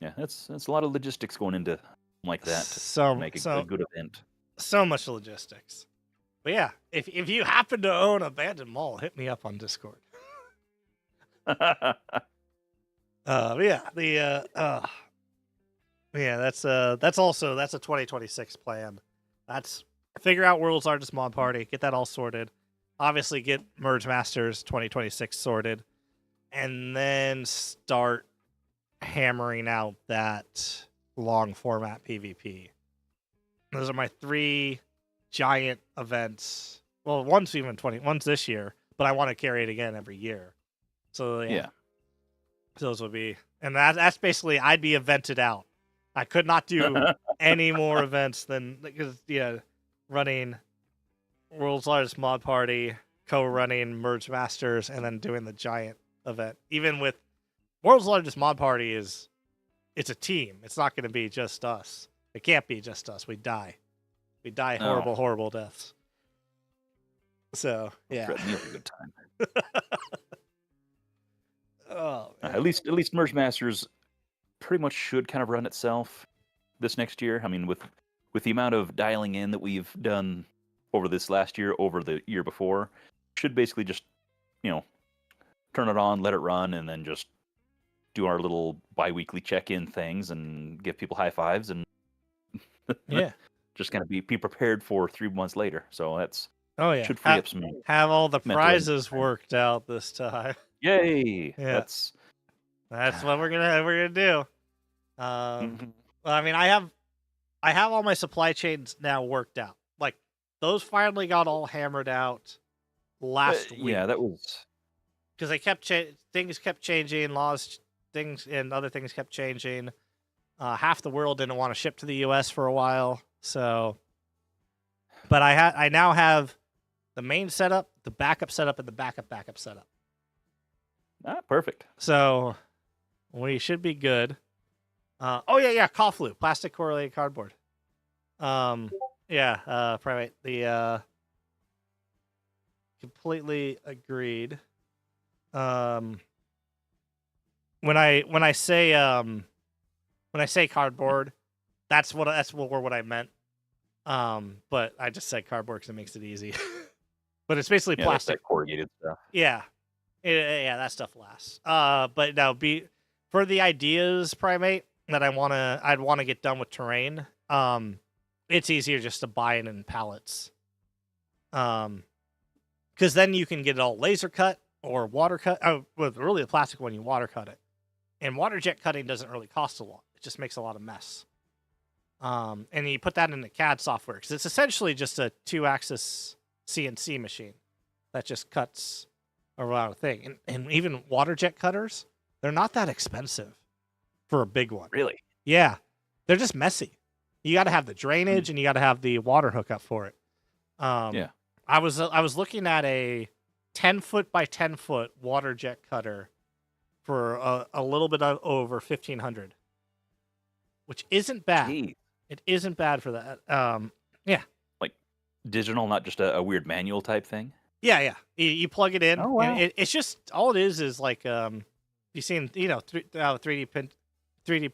yeah, that's a lot of logistics going into like that to make a good event. So much logistics. But yeah, if you happen to own Abandoned Mall, hit me up on Discord. That's a 2026 plan. That's figure out World's Largest Mod Party, get that all sorted. Obviously get Merge Masters 2026 sorted, and then start hammering out that long format PvP. Those are my 3 giant events. Well, one's this year, but I want to carry it again every year. So yeah. Those would be, and that's basically I'd be evented out. I could not do any more events than because running World's Largest Mod Party, co-running Merge Masters, and then doing the giant event. Even with World's Largest Mod Party it's a team. It's not going to be just us. It can't be just us. We die. We die horrible deaths. So yeah, It'll be a good time. Oh, at least Merge Masters pretty much should kind of run itself this next year. I mean, with the amount of dialing in that we've done over this last year, over the year before, should basically just turn it on, let it run, and then just do our little bi-weekly check-in things and give people high fives and Yeah. just kind of be prepared for 3 months later. So that's Oh yeah. should free up some Have all the mental energy. prizes worked out this time. Yay! Yeah. That's what we're gonna do. Mhm. Well, I mean, I have all my supply chains now worked out. Like those finally got all hammered out last week. Yeah, that was Because they kept things kept changing, things and other things kept changing. Half the world didn't want to ship to the U.S. for a while, so. But I now have the main setup, the backup setup, and the backup setup. perfect. So we should be good. Oh yeah, cough flu, plastic corrugated cardboard. Private. The completely agreed. When I say cardboard, that's what I meant. But I just said cardboard because it makes it easy. But it's basically Yeah, that's plastic. that corrugated stuff. Yeah, yeah, that stuff lasts. But now for the ideas, Primate, that I'd want to get done with terrain. It's easier just to buy it in pallets. Because then you can get it all laser cut or water cut. Oh, with really the plastic one, you water cut it, and water jet cutting doesn't really cost a lot. It just makes a lot of mess. And you put that in the CAD software because it's essentially just a 2-axis CNC machine that just cuts around a thing. And even water jet cutters, they're not that expensive for a big one. Really? Yeah, they're just messy. You got to have the drainage and you got to have the water hookup for it. Yeah. I was looking at a 10-foot by 10-foot water jet cutter for a little bit over $1,500, which isn't bad. Jeez. It isn't bad for that. Yeah. Like digital, not just a weird manual type thing. Yeah. You plug it in. Oh, wow. And it's just all it is like you seen 3D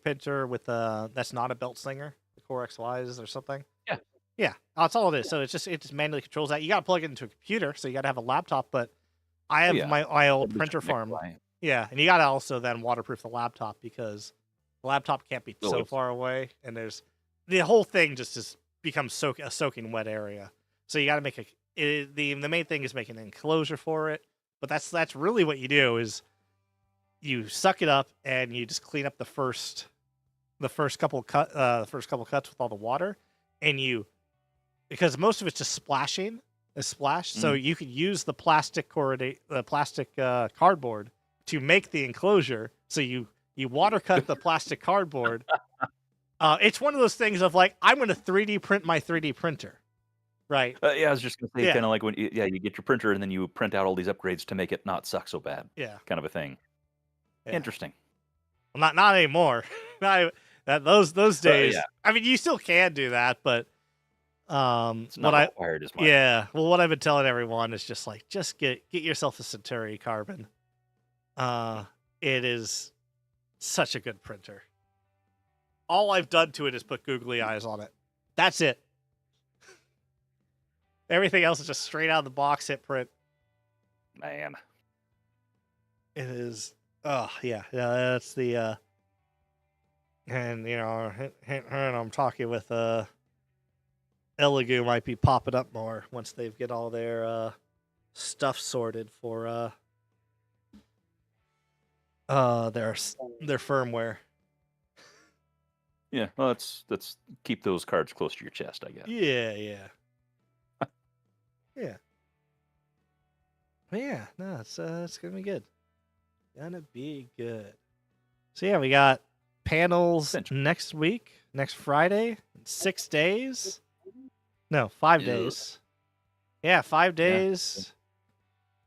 printer with that's not a belt slinger, the Core XYs or something. Yeah, that's all it is. So it just manually controls that. You got to plug it into a computer, so you got to have a laptop. But I have my old printer farm. Yeah, and you got to also then waterproof the laptop because the laptop can't be so far away, and the whole thing just becomes a soaking wet area. So you got to make the main thing is making an enclosure for it. But that's really what you do is you suck it up and you just clean up the first couple cuts with all the water, and because most of it's just splash. So you could use the plastic cardboard to make the enclosure. So you water cut the plastic cardboard. It's one of those things of like, I'm going to 3D print my 3D printer. Right. Yeah, I was just going to say kind of like when you get your printer and then you print out all these upgrades to make it not suck so bad. Yeah. Kind of a thing. Yeah. Interesting. Well, not anymore. Those days. Yeah. I mean, you still can do that, but it's not required as much. Yeah. Well, what I've been telling everyone is just get yourself a Centauri Carbon. It is such a good printer. All I've done to it is put googly eyes on it. That's it. Everything else is just straight out of the box hit print. Man. It is. Oh, yeah. That's the. And, I'm talking with Elegoo might be popping up more once they get all their stuff sorted for their firmware. Yeah, well, let's keep those cards close to your chest, I guess. Yeah. Yeah. But yeah, no, it's gonna be good. Gonna be good. So yeah, we got panels next week, next Friday, 6 days. No, 5 days. Yeah, 5 days.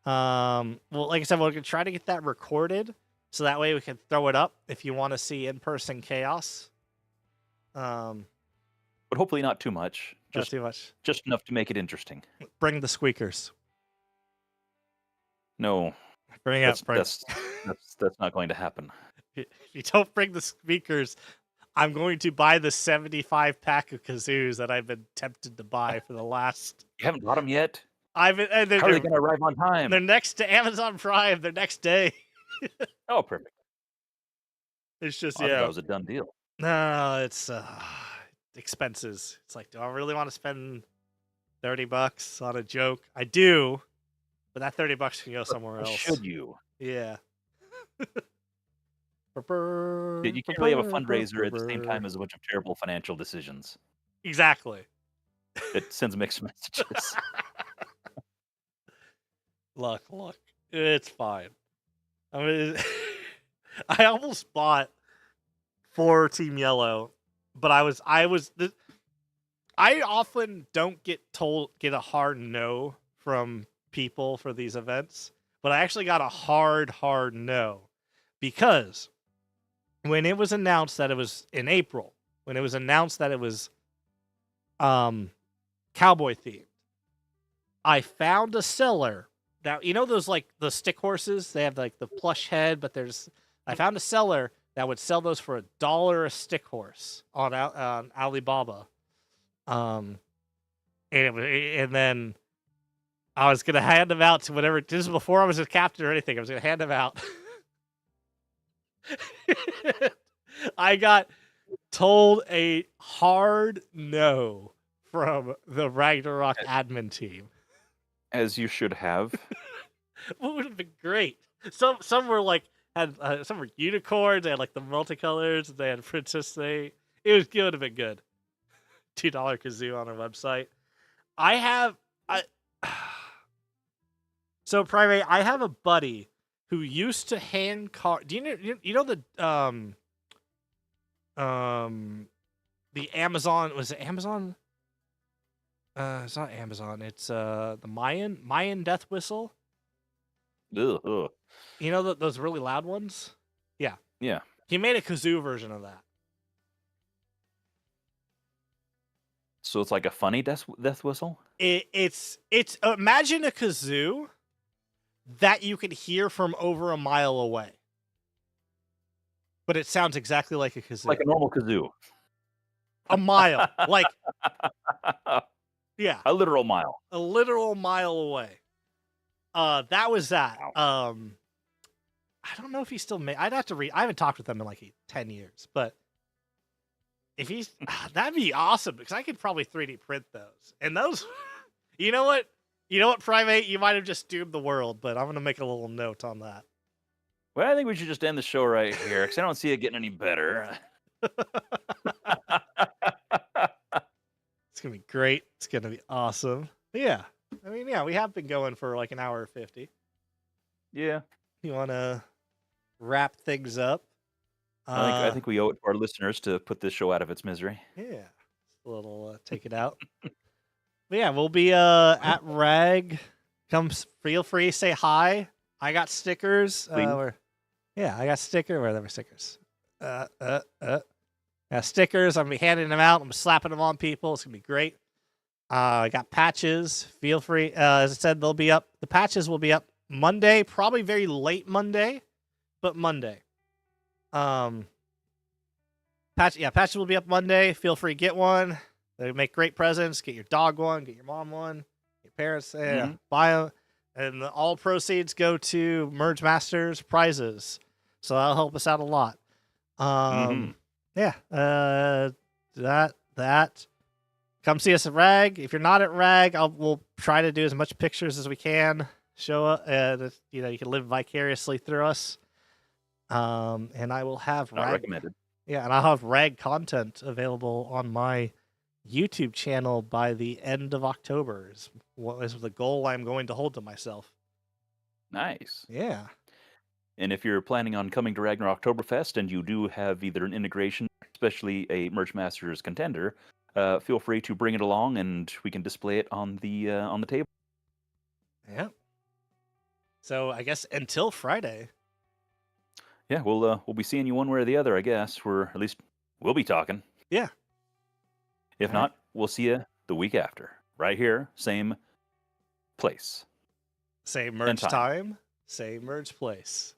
Yeah. Well, like I said, we're gonna try to get that recorded so that way we can throw it up if you want to see in-person chaos. But hopefully not too much. Not too much. Just enough to make it interesting. Bring the squeakers. No. That's not going to happen. If you don't bring the speakers, I'm going to buy the 75 pack of kazoos that I've been tempted to buy for the last. You haven't bought them yet? How are they going to arrive on time? They're next to Amazon Prime. They're next day. Oh, perfect. It's just, I thought that was a done deal. no, it's expenses. It's like, do I really want to spend $30 on a joke? I do, but that $30 can go somewhere But else. should you? Yeah. You can't really have a fundraiser at the same time as a bunch of terrible financial decisions. Exactly. It sends mixed messages. Look, it's fine. I mean, I almost bought for Team Yellow, but I often don't get a hard no from people for these events, but I actually got a hard no because when it was announced that it was in April, when it was announced that it was cowboy themed, I found a seller that, you know, those like the stick horses, they have like the plush head, but I found a seller that would sell those for $1 a stick horse on Alibaba. And then I was gonna hand them out to whatever. This is before I was a captain or anything. I was gonna hand them out. I got told a hard no from the Ragnarok admin team. As you should have. What would have been great? Some were like had some were unicorns. They had like the multicolors. They had princess. It would have been good. $2 kazoo on our website. So Private, I have a buddy who used to hand card. Do you know the Amazon, was it Amazon? It's not Amazon. It's the Mayan death whistle. Ugh. You know those really loud ones? Yeah. Yeah. He made a kazoo version of that. So it's like a funny death whistle? It's imagine a kazoo that you could hear from over a mile away. But it sounds exactly like a kazoo. Like a normal kazoo. A mile. Like, yeah. A literal mile. A literal mile away. That was that. Wow. I don't know if he still I'd have to I haven't talked with him in like 10 years, but if he's that'd be awesome because I could probably 3D print those. And those you know what, Primate, you might have just doomed the world, but I'm gonna make a little note on that. Well, I think we should just end the show right here because I don't see it getting any better. It's gonna be great. It's gonna be awesome. But yeah. I mean, yeah, we have been going for like an hour or 50. Yeah. You wanna wrap things up? I think we owe it to our listeners to put this show out of its misery. Yeah. A little take it out. But yeah, we'll be at Rag. Come feel free, say hi. I got stickers. I got stickers. Where are the stickers? Yeah, stickers. I'm gonna be handing them out. I'm slapping them on people. It's gonna be great. I got patches. Feel free. As I said, they'll be up. The patches will be up Monday, probably very late Monday, but Monday. Patches will be up Monday. Feel free to get one. They make great presents. Get your dog one. Get your mom one. Your parents. Buy them. And all proceeds go to Merge Masters prizes. So that'll help us out a lot. Yeah. That. Come see us at Rag. If you're not at Rag, we'll try to do as much pictures as we can. Show up. You can live vicariously through us. And I will have Not recommended. Yeah, and I'll have Rag content available on my YouTube channel by the end of October. Is the goal I'm going to hold to myself. Nice. Yeah. And if you're planning on coming to Ragnarocktoberfest and you do have either an integration, especially a Merch Masters contender, feel free to bring it along and we can display it on the table. Yeah. So I guess until Friday. Yeah, we'll be seeing you one way or the other, I guess. We'll be talking. Yeah. If not, we'll see you the week after. Right here, same place. Same merge time, same merge place.